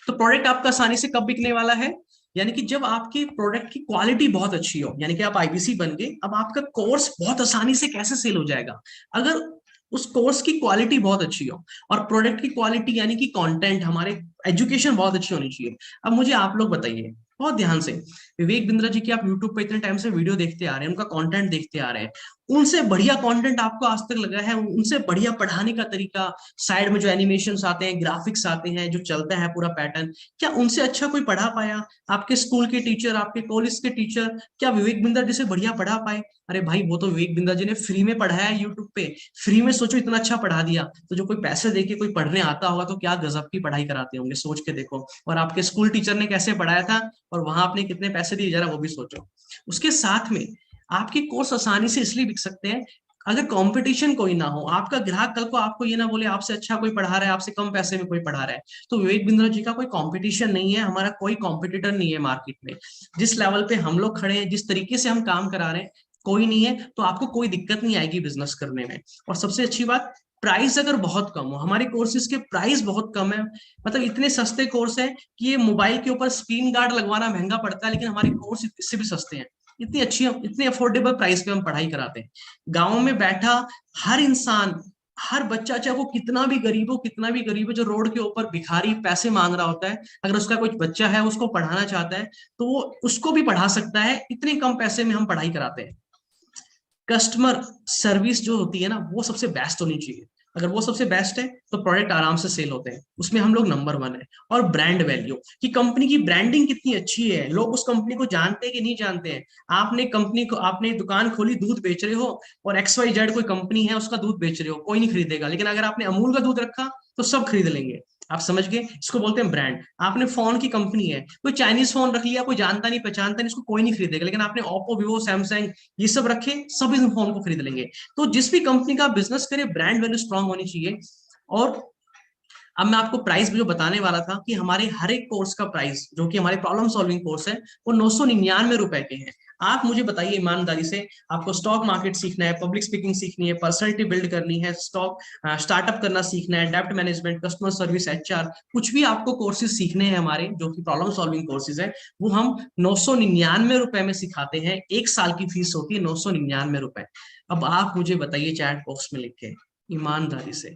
तो प्रोडक्ट आपका आसानी से कब बिकने वाला है? यानी कि जब आपकी प्रोडक्ट की क्वालिटी बहुत अच्छी हो, यानी कि आप आईबीसी बन गए, अब आपका कोर्स बहुत आसानी से कैसे सेल हो जाएगा? अगर उस कोर्स की क्वालिटी बहुत अच्छी हो, और प्रोडक्ट की क्वालिटी यानी कि कंटेंट, हमारे एजुकेशन बहुत अच्छी होनी चाहिए। अब मुझे आप लोग बताइए, बहुत ध्यान से। विवेक बिंद्रा जी की आप यूट्यूब पे इतने टाइम से वीडियो देखते आ रहे हैं, उनका कंटेंट देखते आ रहे हैं, उनसे बढ़िया कंटेंट आपको आज तक लगा है? उनसे बढ़िया पढ़ाने का तरीका, साइड में जो एनिमेशंस आते हैं, ग्राफिक्स आते हैं, जो चलता है पूरा पैटर्न, क्या उनसे अच्छा कोई पढ़ा पाया? आपके स्कूल के टीचर, आपके कॉलेज के टीचर क्या विवेक बिंद्रा जी से बढ़िया पढ़ा पाए? अरे भाई, वो तो विवेक बिंद्रा जी ने फ्री में पढ़ाया है यूट्यूब पे, फ्री में। सोचो इतना अच्छा पढ़ा दिया, तो जो कोई पैसे देके कोई पढ़ने आता होगा तो क्या गजब की पढ़ाई कराते होंगे, सोच के देखो। और आपके स्कूल टीचर ने कैसे पढ़ाया था, और वहां आपने कितने पैसे दिए, जरा वो भी सोचो। उसके साथ में आपके कोर्स आसानी से इसलिए बिक सकते हैं अगर कंपटीशन कोई ना हो, आपका ग्राहक कल को आपको ये ना बोले आपसे अच्छा कोई पढ़ा रहा है, आपसे कम पैसे में कोई पढ़ा रहा है। तो विवेक बिंद्रा जी का कोई कंपटीशन नहीं है, हमारा कोई कॉम्पिटिटर नहीं है मार्केट में। जिस लेवल पे हम लोग खड़े हैं, जिस तरीके से हम काम करा रहे हैं, कोई नहीं है, तो आपको कोई दिक्कत नहीं आएगी बिजनेस करने में। और सबसे अच्छी बात, प्राइस अगर बहुत कम हो, हमारे कोर्सेज के प्राइस बहुत कम है। मतलब इतने सस्ते कोर्स है कि ये मोबाइल के ऊपर स्क्रीन गार्ड लगवाना महंगा पड़ता है, लेकिन हमारे कोर्स इससे भी सस्ते हैं। इतनी अच्छी, इतने अफोर्डेबल प्राइस पे हम पढ़ाई कराते हैं। गाँव में बैठा हर इंसान, हर बच्चा, चाहे वो कितना भी गरीब हो, कितना भी गरीब है, जो रोड के ऊपर भिखारी पैसे मांग रहा होता है, अगर उसका कोई बच्चा है उसको पढ़ाना चाहता है, तो वो उसको भी पढ़ा सकता है। इतने कम पैसे में हम पढ़ाई कराते हैं। कस्टमर सर्विस जो होती है ना, वो सबसे बेस्ट होनी चाहिए। अगर वो सबसे बेस्ट है तो प्रोडक्ट आराम से सेल होते हैं, उसमें हम लोग नंबर वन है। और ब्रांड वैल्यू, कि कंपनी की ब्रांडिंग कितनी अच्छी है, लोग उस कंपनी को जानते हैं कि नहीं जानते हैं। आपने कंपनी को, आपने दुकान खोली, दूध बेच रहे हो, और XYZ कोई कंपनी है, उसका दूध बेच रहे हो, कोई नहीं खरीदेगा। लेकिन अगर आपने अमूल का दूध रखा तो सब खरीद लेंगे। आप समझ गए, इसको बोलते हैं ब्रांड। आपने फोन की कंपनी है, कोई चाइनीज फोन रख लिया, कोई जानता नहीं पहचानता नहीं, इसको कोई नहीं खरीदेगा। लेकिन आपने ओप्पो, विवो, सैमसंग ये सब रखे, सब इस फोन को खरीद लेंगे। तो जिस भी कंपनी का बिजनेस करे, ब्रांड वैल्यू स्ट्रांग होनी चाहिए। और अब मैं आपको प्राइस जो बताने वाला था, कि हमारे हर एक कोर्स का प्राइस, जो कि हमारे प्रॉब्लम सॉल्विंग कोर्स है, वो 999 रुपए के हैं। आप मुझे बताइए ईमानदारी से, आपको स्टॉक मार्केट सीखना है, पब्लिक स्पीकिंग सीखनी है, पर्सनैलिटी बिल्ड करनी है, स्टॉक स्टार्टअप करना सीखना है, डेप्ट मैनेजमेंट, कस्टमर सर्विस, HR, कुछ भी आपको कोर्सेज सीखने हैं हमारे, जो कि प्रॉब्लम सॉल्विंग कोर्सेज है, वो हम 999 रुपए में सिखाते हैं। एक साल की फीस होती है 999 रुपए। अब आप मुझे बताइए चैट बॉक्स में लिख के, ईमानदारी से,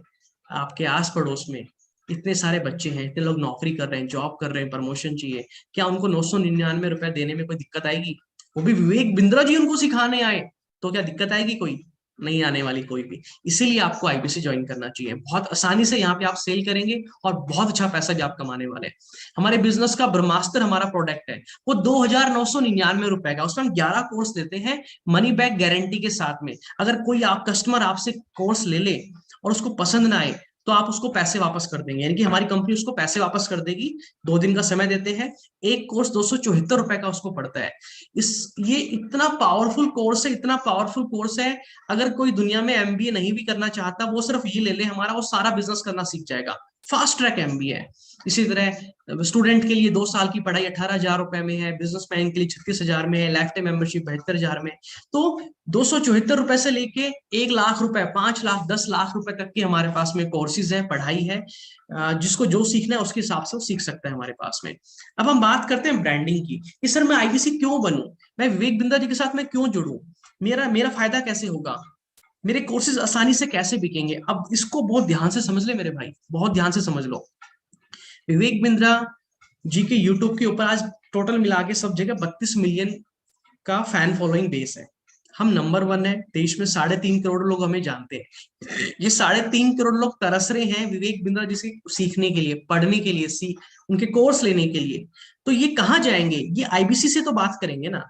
आपके आस पड़ोस में इतने सारे बच्चे हैं, इतने लोग नौकरी कर रहे हैं, जॉब कर रहे हैं, प्रमोशन चाहिए, क्या उनको 999 रुपए देने में कोई दिक्कत आएगी? वो भी विवेक बिंद्रा जी उनको सिखाने आए, तो क्या दिक्कत आएगी? कोई नहीं आने वाली, कोई भी। इसीलिए आपको IBC ज्वाइन करना चाहिए। बहुत आसानी से यहाँ पे आप सेल करेंगे, और बहुत अच्छा पैसा भी आप कमाने वाले हैं। हमारे बिजनेस का ब्रह्मास्त्र हमारा प्रोडक्ट है, वो 2,999 रुपए का, उसमें हम 11 कोर्स देते हैं, मनी बैक गारंटी के साथ में। अगर कोई आप कस्टमर आपसे कोर्स ले ले और उसको पसंद ना आए, तो आप उसको पैसे वापस कर देंगे, यानी कि हमारी कंपनी उसको पैसे वापस कर देगी। 2 दिन का समय देते हैं। एक कोर्स 274 रुपए का उसको पड़ता है। ये इतना पावरफुल कोर्स है, इतना पावरफुल कोर्स है। अगर कोई दुनिया में MBA नहीं भी करना चाहता, वो सिर्फ ये ले ले हमारा, वो सारा बिजनेस करना सीख जाएगा। फास्ट ट्रैक MBA है। इसी तरह स्टूडेंट के लिए 2 साल की पढ़ाई 18,000 रुपए में है, बिजनेसमैन के लिए 36,000 में है, लाइफ टाइम मेंबरशिप 72,000 में। तो 274 रुपए से लेके 1 लाख रुपए, 5 लाख, 10 लाख रुपए तक की हमारे पास में कोर्सेज है, पढ़ाई है। जिसको जो सीखना है उसके हिसाब से वो सीख सकता है हमारे पास में। अब हम बात करते हैं ब्रांडिंग की, कि सर मैं IBC क्यों बनूं, मैं विवेक बिंद्रा जी के साथ मैं क्यों जुड़ूं, मेरा मेरा फायदा कैसे होगा, मेरे कोर्सेज आसानी से कैसे बिकेंगे। अब इसको बहुत ध्यान से समझ ले मेरे भाई, बहुत ध्यान से समझ लो। विवेक बिंद्रा जी के यूट्यूब के ऊपर आज टोटल मिला के सब जगह 32 मिलियन का फैन फॉलोइंग बेस है। हम नंबर वन है देश में, 3.5 करोड़ लोग हमें जानते हैं। ये 3.5 करोड़ लोग तरस रहे हैं विवेक बिंद्रा जी से सीखने के लिए, पढ़ने के लिए, उनके कोर्स लेने के लिए। तो ये कहाँ जाएंगे? ये IBC से तो बात करेंगे ना।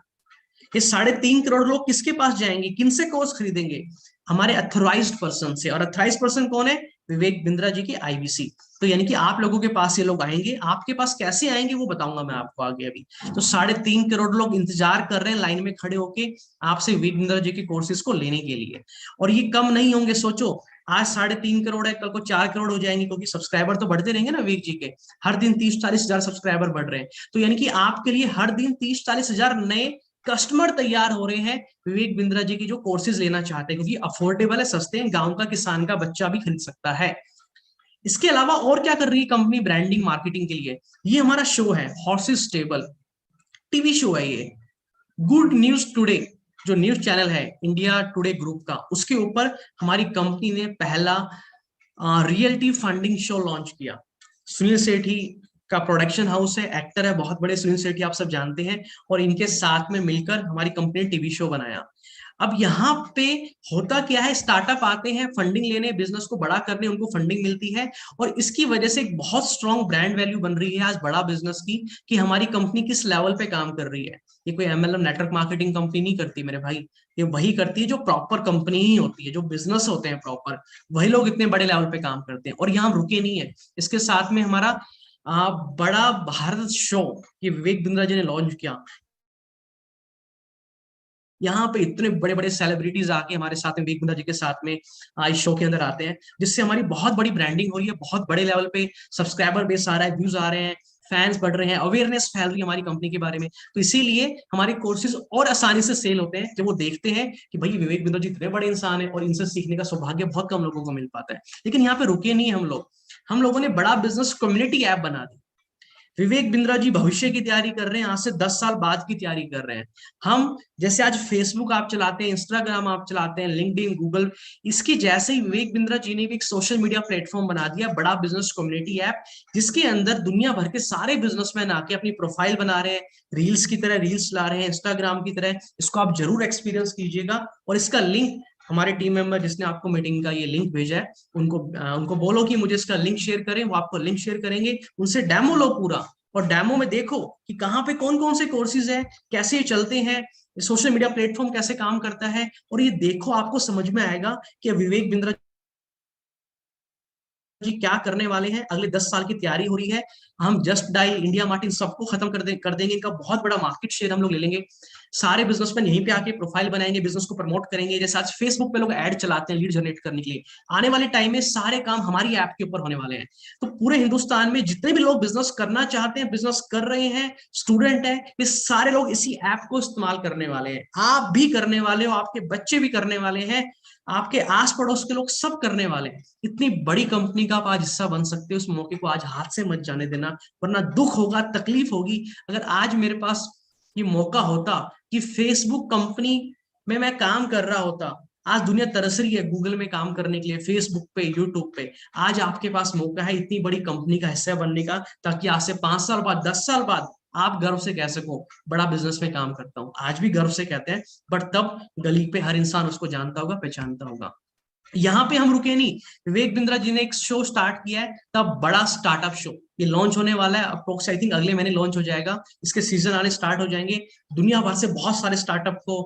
ये 3.5 करोड़ लोग किसके पास जाएंगे, किनसे कोर्स खरीदेंगे? हमारे अथोराइज्ड पर्सन से। और अथोराइज्ड पर्सन कौन है? विवेक बिंद्रा जी की IBC। तो यानी कि आप लोगों के पास ये लोग आएंगे। आपके पास कैसे आएंगे वो बताऊंगा मैं आपको आगे अभी। तो 3.5 करोड़ लोग इंतजार कर रहे हैं लाइन में खड़े होके आपसे विवेक बिंद्रा जी के कोर्सेज को लेने के लिए। और ये कम नहीं होंगे, सोचो आज 3.5 करोड़ है, कल को 4 करोड़ हो जाएंगे, क्योंकि सब्सक्राइबर तो बढ़ते रहेंगे ना विवेक जी के। हर दिन 30-40 हजार सब्सक्राइबर बढ़ रहे हैं। तो यानी कि आपके लिए हर दिन 30-40 हजार नए कस्टमर तैयार हो रहे हैं विवेक बिंद्रा जी की जो कोर्सेज लेना चाहते हैं, क्योंकि अफोर्डेबल है, सस्ते हैं, गांव का किसान का बच्चा भी खरीद सकता है। इसके अलावा और क्या कर रही है कंपनी ब्रांडिंग मार्केटिंग के लिए? ये हमारा शो है हॉर्सेस स्टेबल, टीवी शो है ये। गुड न्यूज टुडे जो न्यूज चैनल है इंडिया टुडे ग्रुप का, उसके ऊपर हमारी कंपनी ने पहला रियलिटी फंडिंग शो लॉन्च किया। सुनील सेठी का प्रोडक्शन हाउस है, एक्टर है, बहुत बड़े सुनील शेट्टी आप सब जानते हैं, और इनके साथ में मिलकर हमारी कंपनी ने टीवी शो बनाया। अब यहाँ पे होता क्या है, स्टार्टअप आते हैं फंडिंग लेने, बिजनेस को बड़ा करने, उनको फंडिंग मिलती है, और इसकी वजह से एक बहुत स्ट्रॉन्ग ब्रांड वैल्यू बन रही है आज बड़ा बिजनेस की, कि हमारी कंपनी किस लेवल पे काम कर रही है। ये कोई एमएलएम नेटवर्क मार्केटिंग कंपनी नहीं करती मेरे भाई, ये वही करती है जो प्रॉपर कंपनी ही होती है, जो बिजनेस होते हैं प्रॉपर, वही लोग इतने बड़े लेवल पे काम करते हैं। और यहाँ हम रुके नहीं है, इसके साथ में हमारा बड़ा भारत शो ये विवेक बिंद्रा जी ने लॉन्च किया। यहाँ पे इतने बड़े बड़े सेलिब्रिटीज आके हमारे साथ में, विवेक बिंद्रा जी के साथ में इस शो के अंदर आते हैं, जिससे हमारी बहुत बड़ी ब्रांडिंग हो रही है, बहुत बड़े लेवल पे सब्सक्राइबर बेस आ रहा है, व्यूज आ रहे हैं, फैंस बढ़ रहे हैं, अवेयरनेस फैल रही है हमारी कंपनी के बारे में। तो इसीलिए हमारे कोर्सेज और आसानी से सेल होते हैं, जब वो देखते हैं कि भाई विवेक बिंद्रा जी इतने बड़े इंसान है, और इनसे सीखने का सौभाग्य बहुत कम लोगों को मिल पाता है। लेकिन यहाँ पे रुके नहीं हम लोग, हम लोगों ने बड़ा बिजनेस कम्युनिटी ऐप बना दी। विवेक बिंद्रा जी भविष्य की तैयारी कर रहे हैं, आज से 10 साल बाद की तैयारी कर रहे हैं। हम जैसे आज फेसबुक आप चलाते हैं, इंस्टाग्राम आप चलाते हैं, लिंक्डइन, गूगल, इसकी जैसे ही विवेक बिंद्रा जी ने भी एक सोशल मीडिया प्लेटफॉर्म बना दिया, बड़ा बिजनेस कम्युनिटी ऐप, जिसके अंदर दुनिया भर के सारे बिजनेसमैन आके अपनी प्रोफाइल बना रहे हैं, रील्स की तरह रील्स ला रहे हैं, इंस्टाग्राम की तरह। इसको आप जरूर एक्सपीरियंस कीजिएगा, और इसका लिंक हमारे टीम मेंबर जिसने आपको मीटिंग का ये लिंक भेजा है, उनको बोलो कि मुझे इसका लिंक शेयर करें, वो आपको लिंक शेयर करेंगे, उनसे डेमो लो पूरा, और डेमो में देखो कि कहाँ पे कौन कौन से कोर्सेज है, कैसे ये चलते हैं, सोशल मीडिया प्लेटफॉर्म कैसे काम करता है, और ये देखो आपको समझ में आएगा कि विवेक बिंद्रा जी क्या करने वाले हैं, अगले 10 साल की तैयारी हो रही है। हम जस्ट डायल, इंडिया मार्ट, इन सबको खत्म कर देंगे, इनका बहुत बड़ा मार्केट शेयर हम लोग ले लेंगे। सारे बिजनेसमैन यहीं पे आके प्रोफाइल बनाएंगे, बिजनेस को प्रमोट करेंगे, जैसे आज फेसबुक पे लोग ऐड चलाते हैं लीड जनरेट करने के लिए, आने वाले टाइम में सारे काम हमारी ऐप के ऊपर होने वाले हैं। तो पूरे हिंदुस्तान में जितने भी लोग बिजनेस करना चाहते हैं, बिजनेस कर रहे हैं, स्टूडेंट है, ये सारे लोग इसी ऐप को इस्तेमाल करने वाले हैं। आप भी करने वाले हो, आपके बच्चे भी करने वाले हैं, आपके आस पड़ोस के लोग सब करने वाले हैं। इतनी बड़ी कंपनी का आप आज हिस्सा बन सकते हो, उस मौके को आज हाथ से मत जाने देना, वरना दुख होगा, तकलीफ होगी। अगर आज मेरे पास ये मौका होता कि फेसबुक कंपनी में मैं काम कर रहा होता, आज दुनिया तरस रही है गूगल में काम करने के लिए, फेसबुक पे, यूट्यूब पे, आज आपके पास मौका है इतनी बड़ी कंपनी का हिस्सा बनने का, ताकि आज से 5 साल बाद, 10 साल बाद आप गर्व से कह सको बड़ा बिजनेस में काम करता हूं। आज भी गर्व से कहते हैं, बट तब गली पे हर इंसान उसको जानता होगा, पहचानता होगा। यहाँ पे हम रुके नहीं, विवेक बिंद्रा जी ने एक शो स्टार्ट किया है, तब बड़ा स्टार्टअप शो ये लॉन्च होने वाला है, अप्रोक्स आई थिंक अगले महीने लॉन्च हो जाएगा, इसके सीजन आने स्टार्ट हो जाएंगे। दुनिया भर से बहुत सारे स्टार्टअप को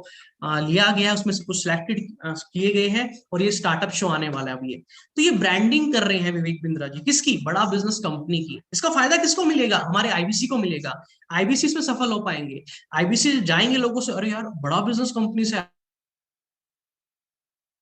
लिया गया है, उसमें से कुछ सिलेक्टेड किए गए हैं, और ये स्टार्टअप शो आने वाला है अभी। तो ये ब्रांडिंग कर रहे हैं विवेक बिंद्रा जी, किसकी? बड़ा बिजनेस कंपनी की। इसका फायदा किसको मिलेगा? हमारे आईबीसी को मिलेगा। आईबीसी में सफल हो पाएंगे, आईबीसी जाएंगे लोगों से, अरे यार बड़ा बिजनेस कंपनी से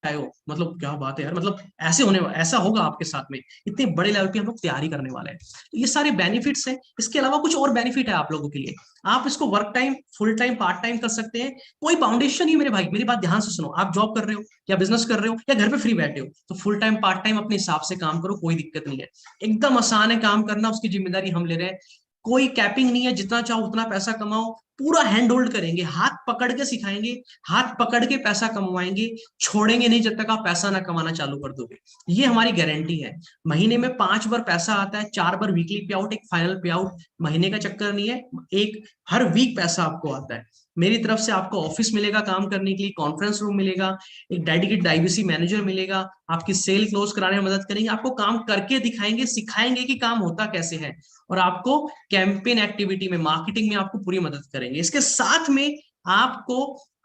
आए हो, मतलब क्या बात है यार, मतलब ऐसा होगा आपके साथ में, इतने बड़े लेवल पे हम लोग तैयारी करने वाले हैं। तो ये सारे बेनिफिट्स हैं। इसके अलावा कुछ और बेनिफिट है आप लोगों के लिए, आप इसको work time, full time, part time कर सकते हैं, कोई फाउंडेशन नहीं मेरे भाई, मेरी बात ध्यान से सुनो। आप जॉब कर रहे हो या बिजनेस कर रहे हो या घर पे फ्री बैठे हो, तो फुल टाइम, पार्ट टाइम अपने हिसाब से काम करो, कोई दिक्कत नहीं है, एकदम आसान है काम करना, उसकी जिम्मेदारी हम ले रहे हैं। कोई कैपिंग नहीं है, जितना चाहो उतना पैसा कमाओ, पूरा हैंड होल्ड करेंगे, हाथ पकड़ के सिखाएंगे, हाथ पकड़ के पैसा कमवाएंगे, छोड़ेंगे नहीं जब तक आप पैसा ना कमाना चालू कर दोगे। ये हमारी गारंटी है। महीने में 5 बार पैसा आता है, 4 बार वीकली पे आउट, एक फाइनल पे आउट, महीने का चक्कर नहीं है, एक हर वीक पैसा आपको आता है। मेरी तरफ से आपको ऑफिस मिलेगा काम करने के लिए, कॉन्फ्रेंस रूम मिलेगा, एक डेडिकेटेड आईबीसी मैनेजर मिलेगा, आपकी सेल क्लोज कराने में मदद करेंगे, आपको काम करके दिखाएंगे, सिखाएंगे कि काम होता कैसे है, और आपको कैंपेन एक्टिविटी में, मार्केटिंग में आपको पूरी मदद करेंगे। इसके साथ में आपको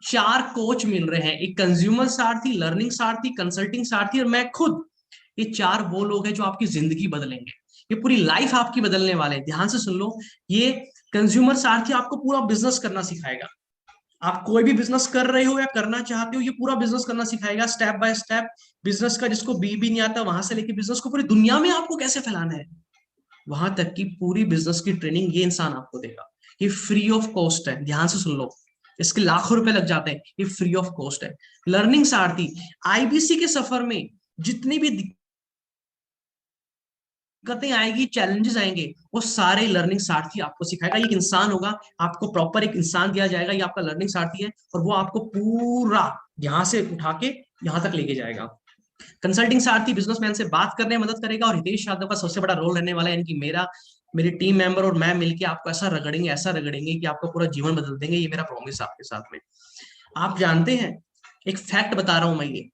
4 कोच मिल रहे हैं, एक कंज्यूमर सारथी, लर्निंग सारथी, कंसल्टिंग सारथी, और मैं खुद। ये 4 वो लोग हैं जो आपकी जिंदगी बदलेंगे, ये पूरी लाइफ आपकी बदलने वाले हैं। ध्यान से सुन लो, ये कंज्यूमर सारथी आपको पूरा बिजनेस करना सिखाएगा। आप कोई भी बिजनेस कर रहे हो या करना चाहते हो, ये पूरा बिजनेस करना सिखाएगा, स्टेप बाय स्टेप बिजनेस का, जिसको बी भी नहीं आता वहां से लेके बिजनेस को पूरी दुनिया में आपको कैसे फैलाना है, वहां तक की पूरी बिजनेस की ट्रेनिंग ये इंसान आपको देगा। ये फ्री ऑफ कॉस्ट है, ध्यान से सुन लो, इसके लाखों रुपए लग जाते हैं, ये फ्री ऑफ कॉस्ट है। लर्निंग सारथी, आईबीसी के सफर में जितनी भी दिक्कतें आएगी, चैलेंजेस आएंगे, वो सारे लर्निंग सारथी आपको सिखाएगा। एक इंसान होगा, आपको प्रॉपर एक इंसान दिया जाएगा, ये आपका लर्निंग सारथी है, और वो आपको पूरा यहां से उठा के यहां तक लेके जाएगा। कंसल्टिंग सारथी बिजनेसमैन से बात करने में मदद करेगा, और हितेश यादव का सबसे बड़ा रोल रहने वाला है, यानी कि मेरा, मेरी टीम मेंबर और मैं मिलके आपको ऐसा रगड़ेंगे कि आपका पूरा जीवन बदल देंगे, ये मेरा प्रॉमिस आपके साथ में। आप जानते हैं, एक फैक्ट बता रहा हूं मैं ये,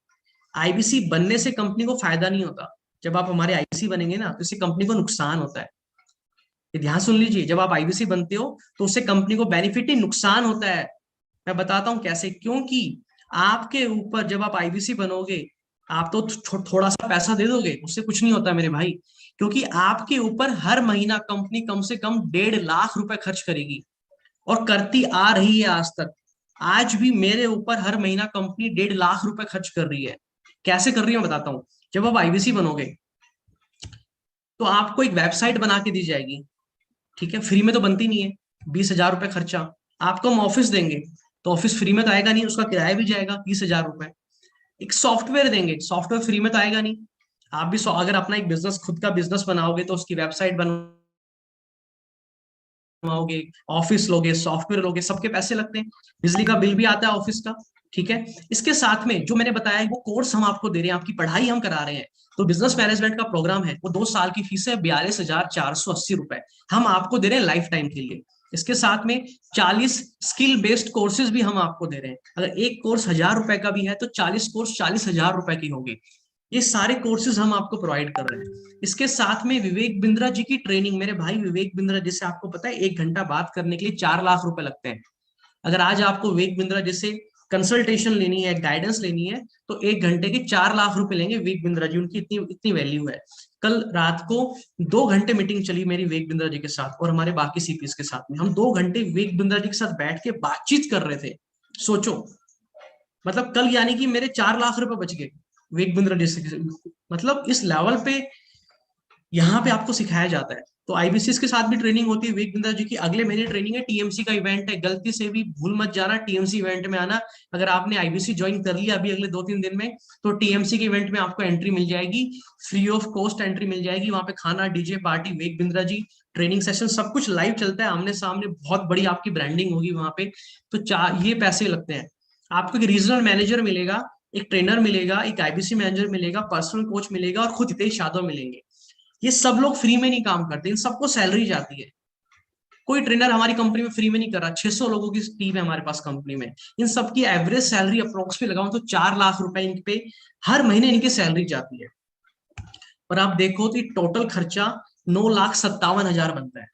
आईबीसी बनने से कंपनी को फायदा नहीं होता। जब आप हमारे आईबीसी बनेंगे ना, तो इससे कंपनी को नुकसान होता है। ये ध्यान सुन लीजिए, जब आप आईबीसी बनते हो तो उससे कंपनी को बेनिफिट ही नुकसान होता है। मैं बताता हूं कैसे। क्योंकि आपके ऊपर जब आप आईबीसी बनोगे, आप तो थोड़ा सा पैसा दे दोगे, उससे कुछ नहीं होता मेरे भाई। क्योंकि आपके ऊपर हर महीना कंपनी कम से कम 1.5 लाख रुपए खर्च करेगी, और करती आ रही है आज तक। आज भी मेरे ऊपर हर महीना कंपनी 1.5 लाख रुपए खर्च कर रही है। कैसे कर रही है मैं बताता हूँ। जब आप आईबीसी बनोगे तो आपको एक वेबसाइट बना के दी जाएगी, ठीक है, फ्री में तो बनती नहीं है, 20,000 रुपए खर्चा। आपको हम ऑफिस देंगे, तो ऑफिस फ्री में तो आएगा नहीं, उसका किराया भी जाएगा 20,000 रुपए। एक सॉफ्टवेयर देंगे, सॉफ्टवेयर फ्री में तो आएगा नहीं। आप भी अगर अपना एक बिजनेस, खुद का बिजनेस बनाओगे, तो उसकी वेबसाइट बनवाओगे, ऑफिस लोगे, सॉफ्टवेयर लोगे, सबके पैसे लगते हैं। बिजली का बिल भी आता है ऑफिस का, ठीक है। इसके साथ में जो मैंने बताया है, वो कोर्स हम आपको दे रहे हैं, आपकी पढ़ाई हम करा रहे हैं। तो बिजनेस मैनेजमेंट का प्रोग्राम है, वो 2 साल की फीस है 42,480 रुपए, हम आपको दे रहे हैं लाइफ टाइम के लिए। इसके साथ में 40 स्किल बेस्ड कोर्सेज भी हम आपको दे रहे हैं। अगर एक कोर्स 1,000 रुपए का भी है, तो 40 कोर्स 40,000 रुपए की होगी। ये सारे कोर्सेज हम आपको प्रोवाइड कर रहे हैं। इसके साथ में विवेक बिंद्रा जी की ट्रेनिंग, मेरे भाई विवेक बिंद्रा, जिससे आपको पता है 1 घंटा बात करने के लिए 4 लाख रुपए लगते हैं। अगर आज आपको विवेक बिंद्रा जैसे कंसल्टेशन लेनी है, गाइडेंस लेनी है, तो 1 घंटे के 4 लाख रुपए लेंगे विवेक बिंद्रा जी, उनकी इतनी इतनी वैल्यू है। कल रात को 2 घंटे मीटिंग चली मेरी विवेक बिंद्रा जी के साथ और हमारे बाकी सीपीएस के साथ में। हम 2 घंटे विवेक बिंद्रा जी के साथ बैठ के बातचीत कर रहे थे। सोचो, मतलब कल यानी कि मेरे 4 लाख रुपए बच गए विवेक बिंद्रा जी से। मतलब इस लेवल पे यहाँ पे आपको सिखाया जाता है। तो आईबीसीएस के साथ भी ट्रेनिंग होती है विवेक बिंद्रा जी की। अगले महीने ट्रेनिंग है, टीएमसी का इवेंट है, गलती से भी भूल मत जाना टीएमसी इवेंट में आना। अगर आपने आईबीसी ज्वाइन कर लिया अभी अगले 2-3 दिन में, तो टीएमसी के इवेंट में आपको एंट्री मिल जाएगी, फ्री ऑफ कॉस्ट एंट्री मिल जाएगी। वहां पे खाना, डीजे पार्टी, विवेक बिंद्रा जी, ट्रेनिंग सेशन, सब कुछ लाइव चलता है, आमने सामने, बहुत बड़ी आपकी ब्रांडिंग होगी वहां पे। तो ये पैसे लगते हैं। आपको एक रीजनल मैनेजर मिलेगा, एक ट्रेनर मिलेगा, एक आईबीसी मैनेजर मिलेगा, पर्सनल कोच मिलेगा, और खुद हितेश यादव मिलेंगे। ये सब लोग फ्री में नहीं काम करते, इन सबको सैलरी जाती है। कोई ट्रेनर हमारी कंपनी में फ्री में नहीं कर रहा। 600 लोगों की टीम है हमारे पास कंपनी में। इन सबकी एवरेज सैलरी अप्रोक्स पे लगाऊं तो 4 लाख रुपए इन पे हर महीने इनकी सैलरी जाती है। और आप देखो तो टोटल खर्चा 9,57,000 बनता है।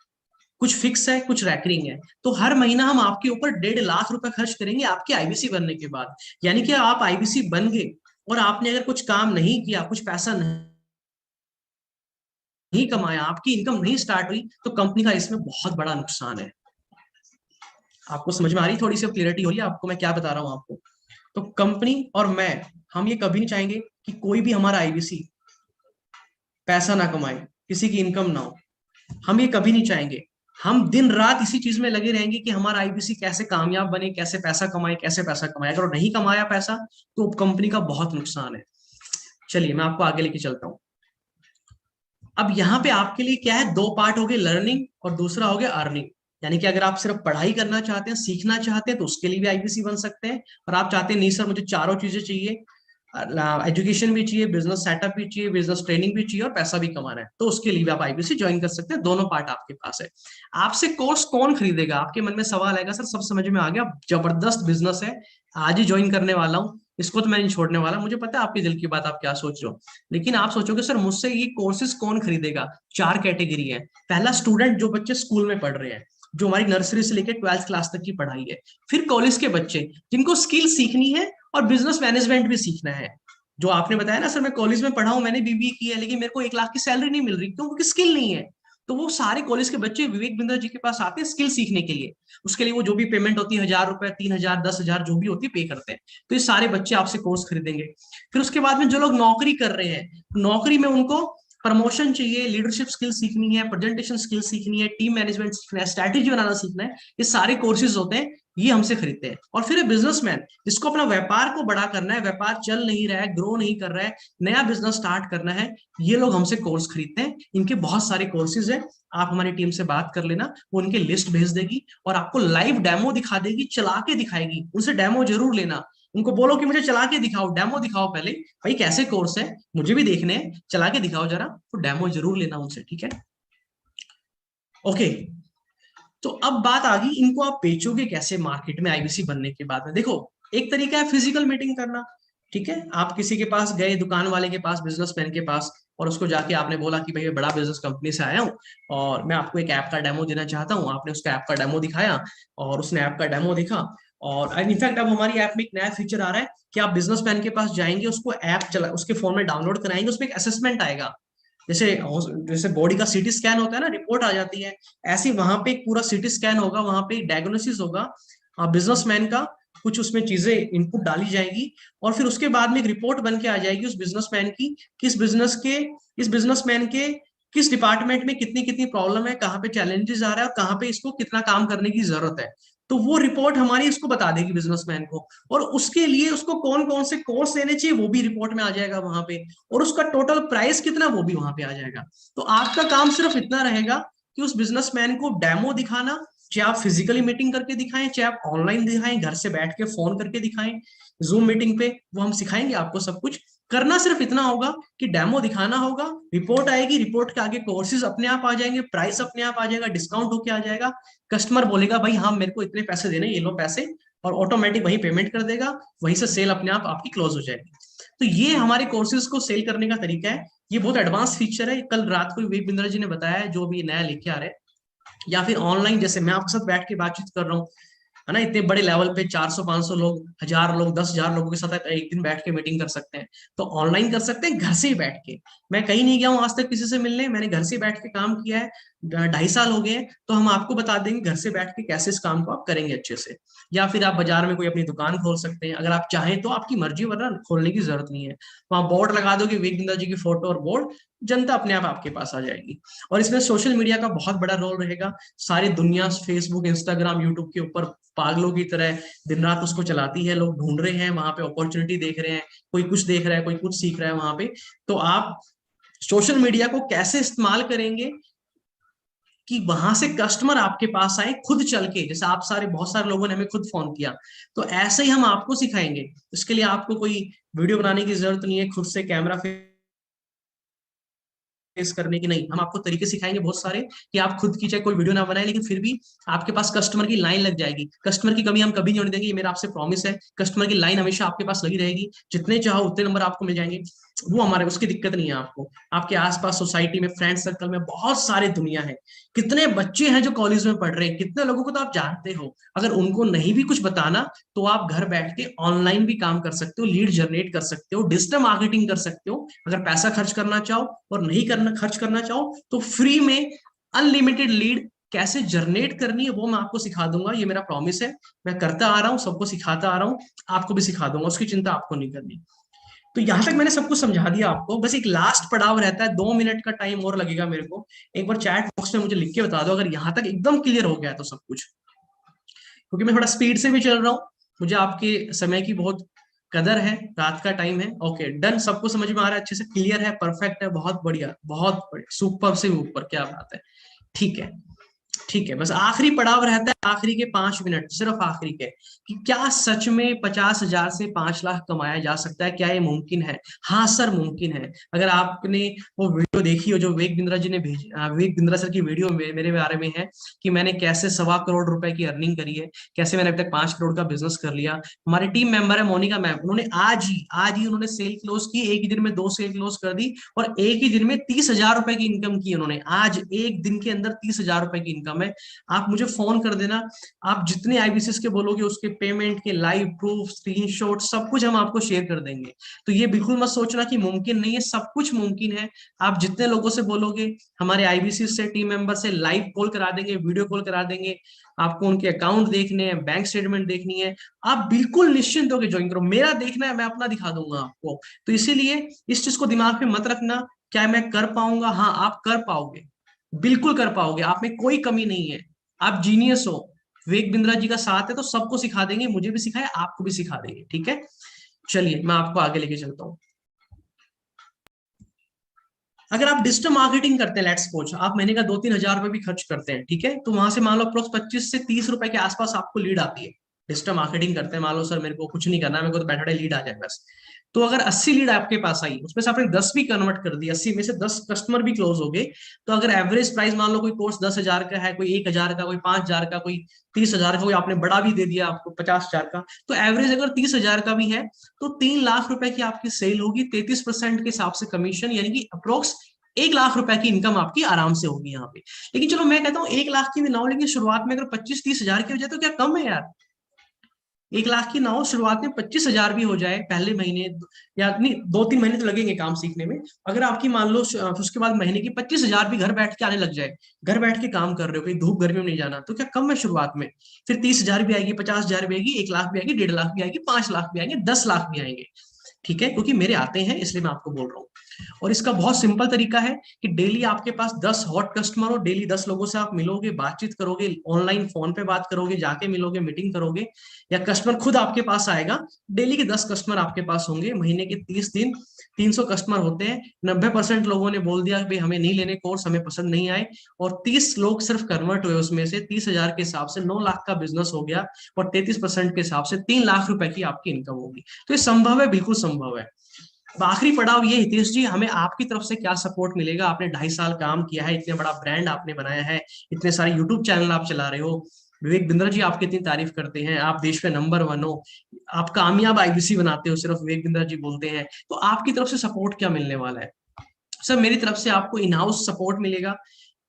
कुछ फिक्स है, कुछ रैकरिंग है। तो हर महीना हम आपके ऊपर 1.5 लाख रुपए खर्च करेंगे आपके आईबीसी बनने के बाद। यानी कि आप आईबीसी बन गए और आपने अगर कुछ काम नहीं किया, कुछ पैसा नहीं कमाया, आपकी इनकम नहीं स्टार्ट हुई, तो कंपनी का इसमें बहुत बड़ा नुकसान है। आपको समझ में आ रही, थोड़ी सी क्लियरिटी हो रही है आपको मैं क्या बता रहा हूं आपको। तो कंपनी और मैं, हम ये कभी नहीं चाहेंगे कि कोई भी हमारा आईबीसी पैसा ना कमाए, किसी की इनकम ना हो। हम ये कभी नहीं चाहेंगे। हम दिन रात इसी चीज में लगे रहेंगे कि हमारा आईबीसी कैसे कामयाब बने, कैसे पैसा कमाए, कैसे पैसा कमाए। अगर वो नहीं कमाया पैसा, तो कंपनी का बहुत नुकसान है। चलिए मैं आपको आगे लेके चलता हूँ। अब यहाँ पे आपके लिए क्या है, 2 पार्ट हो गए, लर्निंग और दूसरा हो गया अर्निंग। यानी कि अगर आप सिर्फ पढ़ाई करना चाहते हैं, सीखना चाहते हैं, तो उसके लिए भी आईबीसी बन सकते हैं। और आप चाहते हैं नहीं सर मुझे चारों चीजें चाहिए, एजुकेशन भी चाहिए, बिजनेस सेटअप भी चाहिए, बिजनेस ट्रेनिंग भी चाहिए, और पैसा भी कमाना है, तो उसके लिए भी आप आईबीसी ज्वाइन कर सकते हैं। दोनों पार्ट आपके पास है। आपसे कोर्स कौन खरीदेगा, आपके मन में सवाल आएगा। सर सब समझ में आ गया, जबरदस्त बिजनेस है, आज ही ज्वाइन करने वाला हूँ, इसको तो मैं नहीं छोड़ने वाला। मुझे पता है आपके दिल की बात, आप क्या सोच रहे हो। लेकिन आप सोचोगे सर मुझसे ये कोर्सेज कौन खरीदेगा। 4 कैटेगरी है। पहला, स्टूडेंट, जो बच्चे स्कूल में पढ़ रहे हैं, जो हमारी नर्सरी से लेकर 12th क्लास तक की पढ़ाई है। फिर कॉलेज के बच्चे, जिनको स्किल सीखनी है और बिजनेस मैनेजमेंट भी सीखना है। जो आपने बताया ना सर मैं कॉलेज में पढ़ा हूं, मैंने बीबीए किया है, लेकिन मेरे को 1 लाख की सैलरी नहीं मिल रही, क्यों? क्योंकि स्किल नहीं है। तो वो सारे कॉलेज के बच्चे विवेक बिंद्रा जी के पास आते हैं स्किल सीखने के लिए। उसके लिए वो जो भी पेमेंट होती है, 1,000 रुपए, 3,000, 10,000, जो भी होती है, पे करते हैं। तो ये सारे बच्चे आपसे कोर्स खरीदेंगे। फिर उसके बाद में जो लोग नौकरी कर रहे हैं, नौकरी में उनको प्रमोशन चाहिए, लीडरशिप स्किल सीखनी है, प्रेजेंटेशन स्किल सीखनी है, टीम मैनेजमेंट सीखना है, स्ट्रैटेजी बनाना सीखना है, ये सारे कोर्सेज होते हैं, ये हमसे खरीदते हैं। और फिर बिजनेसमैन, जिसको अपना व्यापार को बड़ा करना है, व्यापार चल नहीं रहा है, ग्रो नहीं कर रहा है, नया बिजनेस स्टार्ट करना है, ये लोग हमसे कोर्स खरीदते हैं। इनके बहुत सारे कोर्सेज हैं, आप हमारी टीम से बात कर लेना, वो उनके लिस्ट भेज देगी और आपको लाइव डेमो दिखा देगी, चला के दिखाएगी। उनसे डेमो जरूर लेना, उनको बोलो कि मुझे चला के दिखाओ, डेमो दिखाओ पहले, भाई कैसे कोर्स है, मुझे भी देखने हैं, चला के दिखाओ जरा। तो डेमो जरूर लेना उनसे, ठीक है। ओके, तो अब बात आ गई, इनको आप बेचोगे कैसे मार्केट में आईबीसी बनने के बाद में। देखो, एक तरीका है फिजिकल मीटिंग करना। ठीक है, आप किसी के पास गए, दुकान वाले के पास, बिजनेसमैन के पास, और उसको जाके आपने बोला कि भाई मैं बड़ा बिजनेस कंपनी से आया हूँ और मैं आपको एक ऐप का डेमो देना चाहता हूँ। आपने उसका ऐप का डेमो दिखाया और उसने ऐप का डेमो देखा। और इनफैक्ट अब हमारी ऐप में एक नया फीचर आ रहा है कि आप बिजनेसमैन के पास जाएंगे, उसको ऐप चला, उसके फोन में डाउनलोड कराएंगे, उसमें एक असेसमेंट आएगा। जैसे जैसे बॉडी का सीटी स्कैन होता है ना, रिपोर्ट आ जाती है, ऐसे वहां पे एक पूरा सीटी स्कैन होगा, वहां पे एक डायग्नोसिस होगा बिजनेसमैन का। कुछ उसमें चीजें इनपुट डाली जाएगी और फिर उसके बाद में एक रिपोर्ट बन के आ जाएगी उस बिजनेसमैन की, किस बिजनेस के, इस बिजनेसमैन के किस डिपार्टमेंट में कितनी कितनी प्रॉब्लम है, कहाँ पे चैलेंजेस आ रहा है और कहाँ पे इसको कितना काम करने की जरूरत है। तो वो रिपोर्ट हमारी इसको बता देगी बिजनेसमैन को, और उसके लिए उसको कौन कौन से कोर्स लेने चाहिए वो भी रिपोर्ट में आ जाएगा वहां पे, और उसका टोटल प्राइस कितना वो भी वहां पे आ जाएगा। तो आपका काम सिर्फ इतना रहेगा कि उस बिजनेसमैन को डेमो दिखाना, चाहे आप फिजिकली मीटिंग करके दिखाएं, चाहे आप ऑनलाइन दिखाएं, घर से बैठ के फोन करके दिखाएं, जूम मीटिंग पे, वो हम सिखाएंगे आपको सब कुछ। करना सिर्फ इतना होगा कि डेमो दिखाना होगा, रिपोर्ट आएगी, रिपोर्ट के आगे कोर्सेज अपने आप आ जाएंगे, प्राइस अपने आप आ जाएगा, डिस्काउंट होके आ जाएगा। कस्टमर बोलेगा भाई हाँ मेरे को इतने पैसे देने, ये लो पैसे, और ऑटोमेटिक वही पेमेंट कर देगा, वहीं से सेल अपने आप आपकी क्लोज हो जाएगी। तो ये हमारे कोर्सेज को सेल करने का तरीका है। ये बहुत एडवांस फीचर है, कल रात को विवेक बिंद्रा जी ने बताया है, जो भी नया लेके आ रहे हैं। या फिर ऑनलाइन, जैसे मैं आपके साथ बैठ के बातचीत कर रहा हूँ, है ना, इतने बड़े लेवल पे 400 500 लोग, 1000 लोग, 10,000 लोगों के साथ आप एक दिन बैठ के मीटिंग कर सकते हैं। तो ऑनलाइन कर सकते हैं घर से ही बैठ के। मैं कहीं नहीं गया हूँ आज तक किसी से मिलने, मैंने घर से बैठ के काम किया है, 2.5 साल हो गए हैं। तो हम आपको बता देंगे घर से बैठ के कैसे इस काम को आप करेंगे अच्छे से। या फिर आप बाजार में कोई अपनी दुकान खोल सकते हैं अगर आप चाहें तो, आपकी मर्जी, वरना खोलने की जरूरत नहीं है। वहां बोर्ड लगा दोगे विवेक बिंद्रा जी की फोटो और बोर्ड, जनता अपने आप आपके पास आ जाएगी। और इसमें सोशल मीडिया का बहुत बड़ा रोल रहेगा। सारी दुनिया फेसबुक, इंस्टाग्राम, यूट्यूब के ऊपर पागलों की तरह दिन रात उसको चलाती है, लोग ढूंढ रहे हैं वहां पे, अपॉर्चुनिटी देख रहे हैं, कोई कुछ देख रहा है, कोई कुछ सीख रहा है वहां पे। तो आप सोशल मीडिया को कैसे इस्तेमाल करेंगे कि वहां से कस्टमर आपके पास आए खुद चल के, जैसे आप सारे, बहुत सारे लोगों ने हमें खुद फोन किया, तो ऐसे ही हम आपको सिखाएंगे। इसके लिए आपको कोई वीडियो बनाने की जरूरत नहीं है, खुद से कैमरा फेस करने की नहीं, हम आपको तरीके सिखाएंगे बहुत सारे कि आप खुद की चाहे कोई वीडियो ना बनाए, लेकिन फिर भी आपके पास कस्टमर की लाइन लग जाएगी। कस्टमर की कमी हम कभी नहीं होने देंगे, ये मेरा आपसे प्रॉमिस है। कस्टमर की लाइन हमेशा आपके पास लगी रहेगी, जितने चाहो उतने नंबर आपको मिल जाएंगे। वो हमारे, उसकी दिक्कत नहीं है आपको। आपके आसपास सोसाइटी में, फ्रेंड सर्कल में बहुत सारे दुनिया है, कितने बच्चे हैं जो कॉलेज में पढ़ रहे हैं, कितने लोगों को तो आप जानते हो। अगर उनको नहीं भी कुछ बताना तो आप घर बैठ के ऑनलाइन भी काम कर सकते हो, लीड जनरेट कर सकते हो, डिजिटल मार्केटिंग कर सकते हो। अगर पैसा खर्च करना चाहो और नहीं करना, खर्च करना चाहो तो फ्री में अनलिमिटेड लीड कैसे जनरेट करनी है वो मैं आपको सिखा दूंगा। ये मेरा प्रॉमिस है, मैं करता आ रहा हूँ, सबको सिखाता आ रहा हूँ, आपको भी सिखा दूंगा, उसकी चिंता आपको नहीं करनी। तो यहां तक मैंने सब कुछ समझा दिया आपको, बस एक लास्ट पड़ाव रहता है, 2 मिनट का टाइम और लगेगा मेरे को। एक बार चैट बॉक्स में मुझे लिख के बता दो अगर यहां तक एकदम क्लियर हो गया तो सब कुछ, क्योंकि मैं थोड़ा स्पीड से भी चल रहा हूँ, मुझे आपके समय की बहुत कदर है, रात का टाइम है। ओके डन, सबको समझ में आ रहा है, अच्छे से क्लियर है, परफेक्ट है, बहुत बढ़िया, बहुत बढ़िया, सुपर से ऊपर, क्या बात है। ठीक है, ठीक है, बस आखिरी पड़ाव रहता है, आखिरी के 5 मिनट, सिर्फ आखिरी के, कि क्या सच में 50,000 से 5 लाख कमाया जा सकता है, क्या ये मुमकिन है। हाँ सर मुमकिन है। अगर आपने वो वीडियो देखी हो जो विवेक बिंद्रा जी ने भेजी, विवेक बिंद्रा सर की वीडियो में मेरे बारे में है कि मैंने कैसे 1.25 करोड़ रुपए की अर्निंग करी है, कैसे मैंने अभी तक 5 करोड़ का बिजनेस कर लिया। हमारी टीम मेंबर है मोनिका मैम, उन्होंने आज ही उन्होंने सेल क्लोज की, एक ही दिन में 2 सेल क्लोज कर दी, और एक ही दिन में 30,000 रुपए की इनकम की उन्होंने। आज एक दिन के अंदर 30,000 रुपए की इनकम है। आप मुझे फोन कर देना, आप जितने आईबीसीएस के बोलोगे उसके पेमेंट के लाइव प्रूफ, स्क्रीनशॉट, सब कुछ हम आपको शेयर कर देंगे। तो ये बिल्कुल मत सोचना कि मुमकिन नहीं है, सब कुछ मुमकिन है। आप जितने लोगों से बोलोगे, हमारे आईबीसीएस से, टीम मेंबर से लाइव कॉल करा देंगे, वीडियो कॉल करा देंगे, आपको उनके अकाउंट देखने हैं, बैंक स्टेटमेंट देखनी है, आप बिल्कुल निश्चिंत होकर ज्वाइन करो। मेरा देखना है, मैं अपना दिखा दूंगा आपको। तो इसीलिए इस चीज को दिमाग में मत रखना, क्या मैं कर पाऊंगा, हाँ आप कर पाओगे, बिल्कुल कर पाओगे, आप में कोई कमी नहीं है, आप जीनियस हो। विवेक बिंद्रा जी का साथ है तो सबको सिखा देंगे, मुझे भी सिखाए, आपको भी सिखा देंगे। ठीक है, चलिए मैं आपको आगे लेके चलता हूँ। अगर आप डिजिटल मार्केटिंग करते हैं, लेट्स सपोज आप महीने का 2-3 हजार रुपए भी खर्च करते हैं, ठीक है, तो वहां से मान लो अप्रोक्स 25 से 30 रुपए के आसपास आपको लीड आती है डिजिटल मार्केटिंग करते हैं, मान लो सर मेरे को कुछ नहीं करना, मेरे को तो बैठे बैठे लीड आ जाए बस। तो अगर 80 लीड आपके पास आई, उसमें से आपने 10 भी कन्वर्ट कर दिया, 80 में से 10 कस्टमर भी क्लोज हो गए, तो अगर एवरेज प्राइस मान लो कोई कोर्स 10,000 का है, कोई 1,000 का, कोई 5,000 का, कोई 30,000 का, कोई आपने बड़ा भी दे दिया आपको 50,000 का, तो एवरेज अगर 30,000 का भी है तो 3 लाख रुपए की आपकी सेल होगी, 33% के हिसाब से कमीशन, यानी कि अप्रोक्स 1 लाख रुपए की इनकम आपकी आराम से होगी यहाँ पे। लेकिन चलो मैं कहता हूँ 1 लाख की भी ना हो, लेकिन शुरुआत में अगर 25-30 हजार की हो जाए तो क्या कम है यार? 1 लाख की ना हो, शुरुआत में 25,000 भी हो जाए पहले महीने, या नहीं 2-3 महीने तो लगेंगे काम सीखने में, अगर आपकी मान लो उसके बाद महीने की 25,000 भी घर बैठ के आने लग जाए, घर बैठ के काम कर रहे हो, कहीं धूप गर्मी में नहीं जाना, तो क्या कम है शुरुआत में? फिर 30,000 भी आएगी, 50,000 भी आएगी, 1 लाख भी आएगी, 1.5 लाख भी आएगी, 5 लाख भी आएंगे, 10 लाख भी आएंगे। ठीक है, क्योंकि मेरे आते हैं इसलिए मैं आपको बोल रहा हूँ। और इसका बहुत सिंपल तरीका है कि डेली आपके पास 10 हॉट कस्टमर हो, डेली 10 लोगों से आप मिलोगे, बातचीत करोगे, ऑनलाइन फोन पे बात करोगे, जाके मिलोगे, मीटिंग करोगे, या कस्टमर खुद आपके पास आएगा। डेली के 10 कस्टमर आपके पास होंगे, महीने के 30 दिन, 300 कस्टमर होते हैं। 90% लोगों ने बोल दिया भाई हमें नहीं लेने कोर्स, हमें पसंद नहीं आए, और 30 लोग सिर्फ कन्वर्ट हुए, उसमें से 30,000 के हिसाब से 9 लाख का बिजनेस हो गया, और 33% के हिसाब से 3 लाख रुपए की आपकी इनकम होगी। तो ये संभव है, बिल्कुल संभव है। अब आखिरी पड़ाव ये हितेश जी, हमें आपकी तरफ से क्या सपोर्ट मिलेगा? आपने 2.5 साल काम किया है, इतने बड़ा ब्रांड आपने बनाया है, इतने सारे यूट्यूब चैनल आप चला रहे हो, विवेक बिंद्रा जी आपकी इतनी तारीफ करते हैं, आप देश में नंबर 1 हो, आप कामयाब आईबीसी बनाते हो, सिर्फ विवेक बिंद्रा जी बोलते हैं, तो आपकी तरफ से सपोर्ट क्या मिलने वाला है? सर मेरी तरफ से आपको इन हाउस सपोर्ट मिलेगा।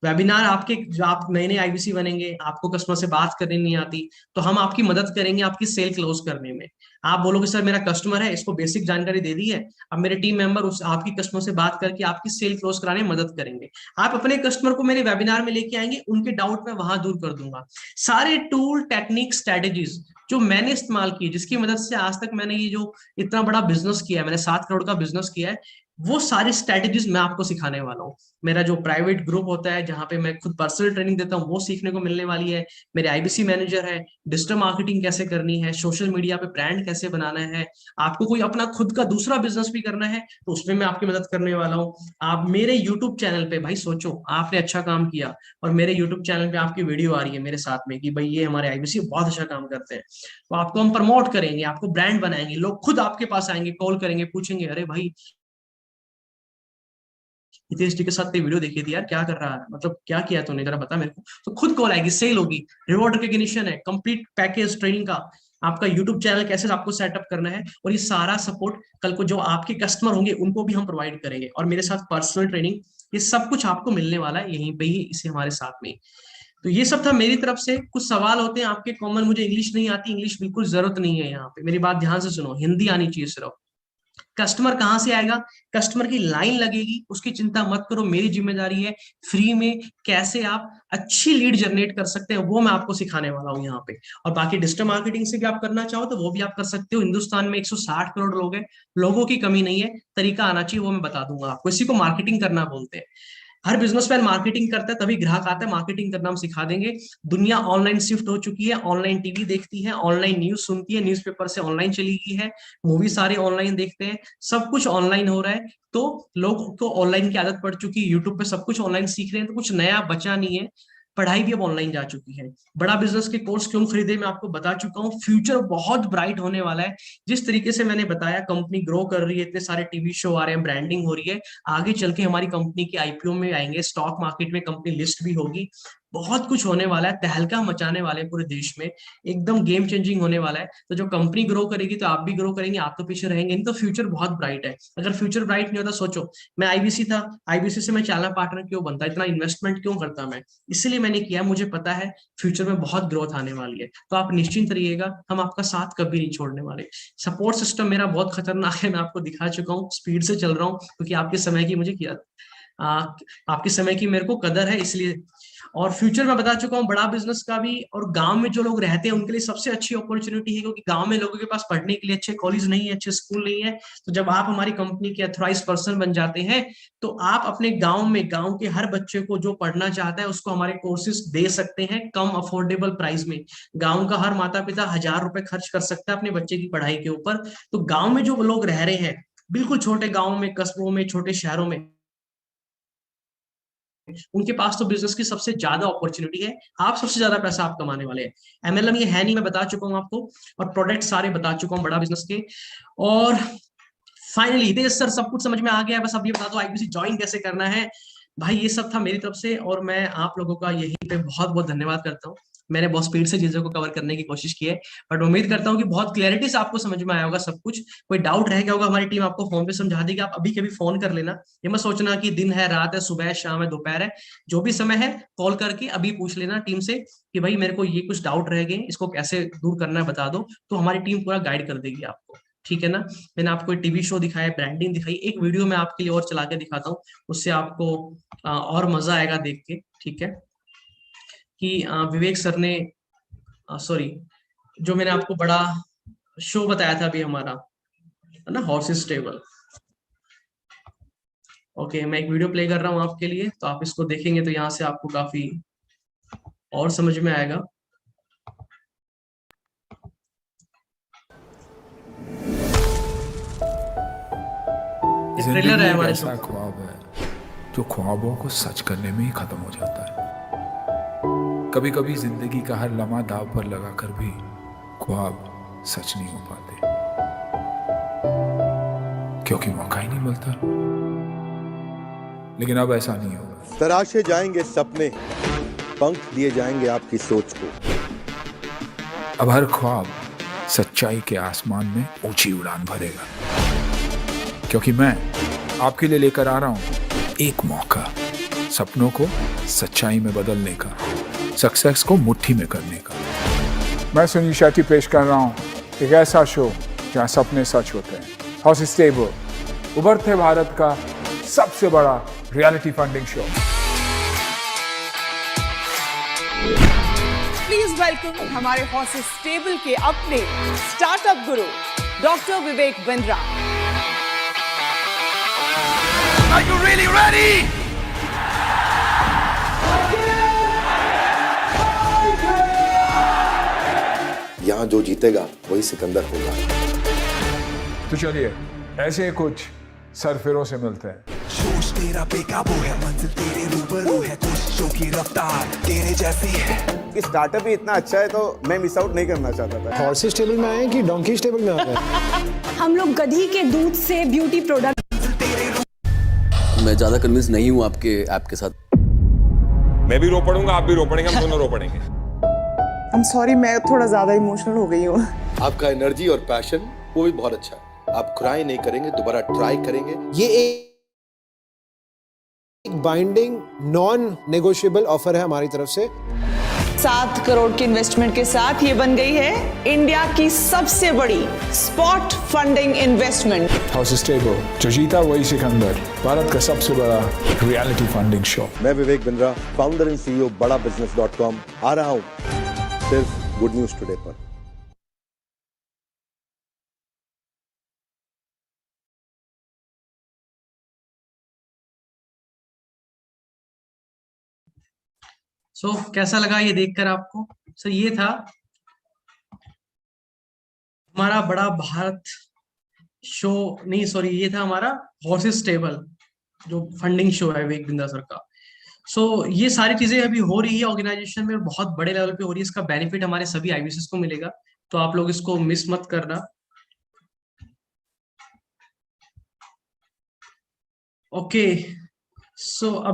वेबिनार आपके, जो आप नए नए आईबीसी बनेंगे, आपको कस्टमर से बात करनी नहीं आती, तो हम आपकी मदद करेंगे आपकी सेल क्लोज करने में। आप बोलोगे सर मेरा कस्टमर है, इसको बेसिक जानकारी दे दी है, अब मेरे टीम मेंबर उस आपकी कस्टमर से बात करके आपकी सेल क्लोज कराने में मदद करेंगे। आप अपने कस्टमर को मेरे वेबिनार में लेके आएंगे, उनके डाउट मैं वहां दूर कर दूंगा। सारे टूल, टेक्निक, स्ट्रेटेजीज जो मैंने इस्तेमाल की, जिसकी मदद से आज तक मैंने ये जो इतना बड़ा बिजनेस किया है, मैंने 7 करोड़ का बिजनेस किया है, वो सारी स्ट्रेटेजीज मैं आपको सिखाने वाला हूँ। मेरा जो प्राइवेट ग्रुप होता है जहाँ पे मैं खुद पर्सनल ट्रेनिंग देता हूँ, वो सीखने को मिलने वाली है। मेरे आईबीसी मैनेजर है, डिजिटल मार्केटिंग कैसे करनी है, सोशल मीडिया पे ब्रांड कैसे बनाना है, आपको कोई अपना खुद का दूसरा बिजनेस भी करना है तो उसमें मैं आपकी मदद करने वाला हूँ। आप मेरे यूट्यूब चैनल पे, भाई सोचो आपने अच्छा काम किया और मेरे यूट्यूब चैनल पे आपकी वीडियो आ रही है मेरे साथ में कि भाई ये हमारे आईबीसी बहुत अच्छा काम करते हैं, तो आपको हम प्रमोट करेंगे, आपको ब्रांड बनाएंगे, लोग खुद आपके पास आएंगे, कॉल करेंगे, पूछेंगे अरे भाई हितेश जी के साथ वीडियो देखी थी यार, क्या कर रहा है, मतलब क्या किया तूने, जरा बता मेरे को। तो खुद कॉल आएगी, सेल होगी, रिवॉर्ड रिकग्निशन है, कंप्लीट पैकेज ट्रेनिंग का, आपका यूट्यूब चैनल कैसे आपको सेटअप करना है, और ये सारा सपोर्ट कल को जो आपके कस्टमर होंगे उनको भी हम प्रोवाइड करेंगे, और मेरे साथ पर्सनल ट्रेनिंग, ये सब कुछ आपको मिलने वाला है यहीं पे ही, इसे हमारे साथ में। तो ये सब था मेरी तरफ से। कुछ सवाल होते हैं आपके कॉमन, मुझे इंग्लिश नहीं आती, इंग्लिश बिल्कुल जरूरत नहीं है यहाँ पे, मेरी बात ध्यान से सुनो, हिंदी आनी चाहिए सिर्फ। कस्टमर कहाँ से आएगा? कस्टमर की लाइन लगेगी, उसकी चिंता मत करो, मेरी जिम्मेदारी है। फ्री में कैसे आप अच्छी लीड जनरेट कर सकते हैं वो मैं आपको सिखाने वाला हूँ यहाँ पे। और बाकी डिजिटल मार्केटिंग से भी आप करना चाहो तो वो भी आप कर सकते हो। हिंदुस्तान में 160 करोड़ लोग हैं, लोगों की कमी नहीं है, तरीका आना चाहिए, वो मैं बता दूंगा आपको। इसी को मार्केटिंग करना बोलते हैं। हर बिजनेसमैन मार्केटिंग करता है तभी ग्राहक आता है, मार्केटिंग करना हम सिखा देंगे। दुनिया ऑनलाइन शिफ्ट हो चुकी है, ऑनलाइन टीवी देखती है, ऑनलाइन न्यूज सुनती है, न्यूज़पेपर से ऑनलाइन चली गई है, मूवी सारे ऑनलाइन देखते हैं, सब कुछ ऑनलाइन हो रहा है। तो लोग को ऑनलाइन की आदत पड़ चुकी है, यूट्यूब पे सब कुछ ऑनलाइन सीख रहे हैं, तो कुछ नया बचा नहीं है। पढ़ाई भी अब ऑनलाइन जा चुकी है। बड़ा बिजनेस के कोर्स क्यों खरीदे मैं आपको बता चुका हूँ, फ्यूचर बहुत ब्राइट होने वाला है। जिस तरीके से मैंने बताया कंपनी ग्रो कर रही है, इतने सारे टीवी शो आ रहे हैं, ब्रांडिंग हो रही है, आगे चल के हमारी कंपनी के आईपीओ में आएंगे, स्टॉक मार्केट में कंपनी लिस्ट भी होगी, बहुत कुछ होने वाला है, तहलका मचाने वाले हैं पूरे देश में, एकदम गेम चेंजिंग होने वाला है। तो जो कंपनी ग्रो करेगी तो आप भी ग्रो करेंगे, आप तो पीछे रहेंगे नहीं, तो फ्यूचर बहुत ब्राइट है। अगर फ्यूचर ब्राइट नहीं होता, सोचो मैं आईबीसी था, आईबीसी से मैं चालना पार्टनर क्यों बनता, इतना इन्वेस्टमेंट क्यों करता मैं, इसलिए मैंने किया, मुझे पता है फ्यूचर में बहुत ग्रोथ आने वाली है। तो आप निश्चिंत रहिएगा, हम आपका साथ कभी नहीं छोड़ने वाले। सपोर्ट सिस्टम मेरा बहुत खतरनाक है, मैं आपको दिखा चुका हूँ, स्पीड से चल रहा हूँ क्योंकि आपके समय की मुझे किया, आपके समय की मेरे को कदर है इसलिए। और फ्यूचर में बता चुका हूँ बड़ा बिजनेस का भी, और गांव में जो लोग रहते हैं उनके लिए सबसे अच्छी अपॉर्चुनिटी है, क्योंकि गांव में लोगों के पास पढ़ने के लिए अच्छे कॉलेज नहीं है, अच्छे स्कूल नहीं है। तो जब आप हमारी कंपनी के अथॉराइज पर्सन बन जाते हैं तो आप अपने गांव में, गांव के हर बच्चे को जो पढ़ना चाहता है उसको हमारे कोर्सेज दे सकते हैं कम अफोर्डेबल प्राइस में। गांव का हर माता पिता 1,000 रुपए खर्च कर सकता है अपने बच्चे की पढ़ाई के ऊपर। तो गांव में जो लोग रह रहे हैं, बिल्कुल छोटे गाँव में, कस्बों में, छोटे शहरों में, उनके पास तो बिजनेस की सबसे ज्यादा अपॉर्चुनिटी है, आप सबसे ज्यादा पैसा आप कमाने वाले हैं। एमएलएम ये है नहीं, मैं बता चुका हूँ आपको, और प्रोडक्ट सारे बता चुका हूँ बड़ा बिजनेस के। और फाइनली देश सर सब कुछ समझ में आ गया है, बस अब ये बता दो आईबीसी ज्वाइन कैसे करना है। भाई ये सब था मेरी तरफ से, और मैं आप लोगों का यहीं पे बहुत बहुत धन्यवाद करता हूँ। मैंने बहुत स्पीड से चीजों को कवर करने की कोशिश की है, बट उम्मीद करता हूँ कि बहुत क्लैरिटी से आपको समझ में आया होगा सब कुछ। कोई डाउट रह गया होगा, हमारी टीम आपको फोन पे समझा देगी, आप अभी कभी फोन कर लेना। ये मत सोचना कि दिन है, रात है, सुबह है, शाम है, दोपहर है, जो भी समय है कॉल करके अभी पूछ लेना टीम से कि भाई मेरे को ये कुछ डाउट रह गए, इसको कैसे दूर करना है बता दो, तो हमारी टीम पूरा गाइड कर देगी आपको। ठीक है ना। मैंने आपको एक टीवी शो दिखाया, ब्रांडिंग दिखाई, एक वीडियो मैं आपके लिए और चला के दिखाता हूँ, उससे आपको और मजा आएगा देख के। ठीक है, कि विवेक सर ने, सॉरी, जो मैंने आपको बड़ा शो बताया था अभी हमारा, है ना, हॉर्सेस टेबल। ओके, मैं एक वीडियो प्ले कर रहा हूँ आपके लिए, तो आप इसको देखेंगे तो यहाँ से आपको काफी और समझ में आएगा। ट्रेलर है हमारे शो। ख्वाब है जो ख्वाबों को सच करने में ही खत्म हो जाता है। कभी कभी जिंदगी का हर लम्हा दाव पर लगाकर भी ख्वाब सच नहीं हो पाते, क्योंकि मौका ही नहीं मिलता। लेकिन अब ऐसा नहीं होगा। तराशे जाएंगे सपने, पंख दिए जाएंगे आपकी सोच को। अब हर ख्वाब सच्चाई के आसमान में ऊंची उड़ान भरेगा, क्योंकि मैं आपके लिए लेकर आ रहा हूं एक मौका, सपनों को सच्चाई में बदलने का, सक्सेस को मुट्ठी में करने का। मैं सुनील शेट्टी पेश कर रहा हूं एक ऐसा शो जहां सपने सच होते हैं। हॉर्सेस टेबल, उभरते भारत का सबसे बड़ा reality funding show. Please welcome हमारे हॉर्सेस टेबल के अपने startup Guru doctor Vivek Bindra. Are you really ready? यहाँ जो जीतेगा वही सिकंदर होगा। तो चलिए ऐसे कुछ सरफिरों से मिलते हैं। जोश तेरा बेकाबू है, मंजिल तेरे रूबरू है, कोशिशों की रफ्तार तेरे जैसी है। स्टार्टअप ही इतना अच्छा है तो मैं मिस आउट नहीं करना चाहता था। हॉर्सेस टेबल में आए कि डोंकी टेबल में आ गए? हम लोग गधी के दूध से ब्यूटी प्रोडक्ट। मैं ज्यादा कन्विंस नहीं हूँ आपके ऐप के साथ। मैं भी रो पड़ूंगा, आप भी रो पड़ेंगे, हम दोनों रो पड़ेंगे। I'm sorry, मैं थोड़ा ज्यादा इमोशनल हो गई हूँ। आपका एनर्जी और पैशन वो भी बहुत अच्छा है। आप क्राई नहीं करेंगे, दोबारा ट्राई करेंगे। ये एक बाइंडिंग नॉन नेगोशिएबल ऑफर है हमारी तरफ से। 7 करोड़ के इन्वेस्टमेंट के साथ ये बन गई है इंडिया की सबसे बड़ी spot funding investment. Horses table, जो जीता वही सिकंदर, भारत का सबसे बड़ा रियलिटी फंडिंग शो। मैं Vivek Bindra, founder and CEO badabusiness.com, आ रहा हूँ सिर्फ गुड न्यूज टुडे पर। सो कैसा लगा ये देखकर आपको? सर ये था हमारा बड़ा भारत शो, नहीं सॉरी, ये था हमारा हॉर्सेस टेबल, जो फंडिंग शो है विवेक बिंद्रा सर का। सो ये सारी चीजें अभी हो रही है ऑर्गेनाइजेशन में, बहुत बड़े लेवल पे हो रही है। इसका बेनिफिट हमारे सभी आईबीसीएस को मिलेगा, तो आप लोग इसको मिस मत करना। ओके, सो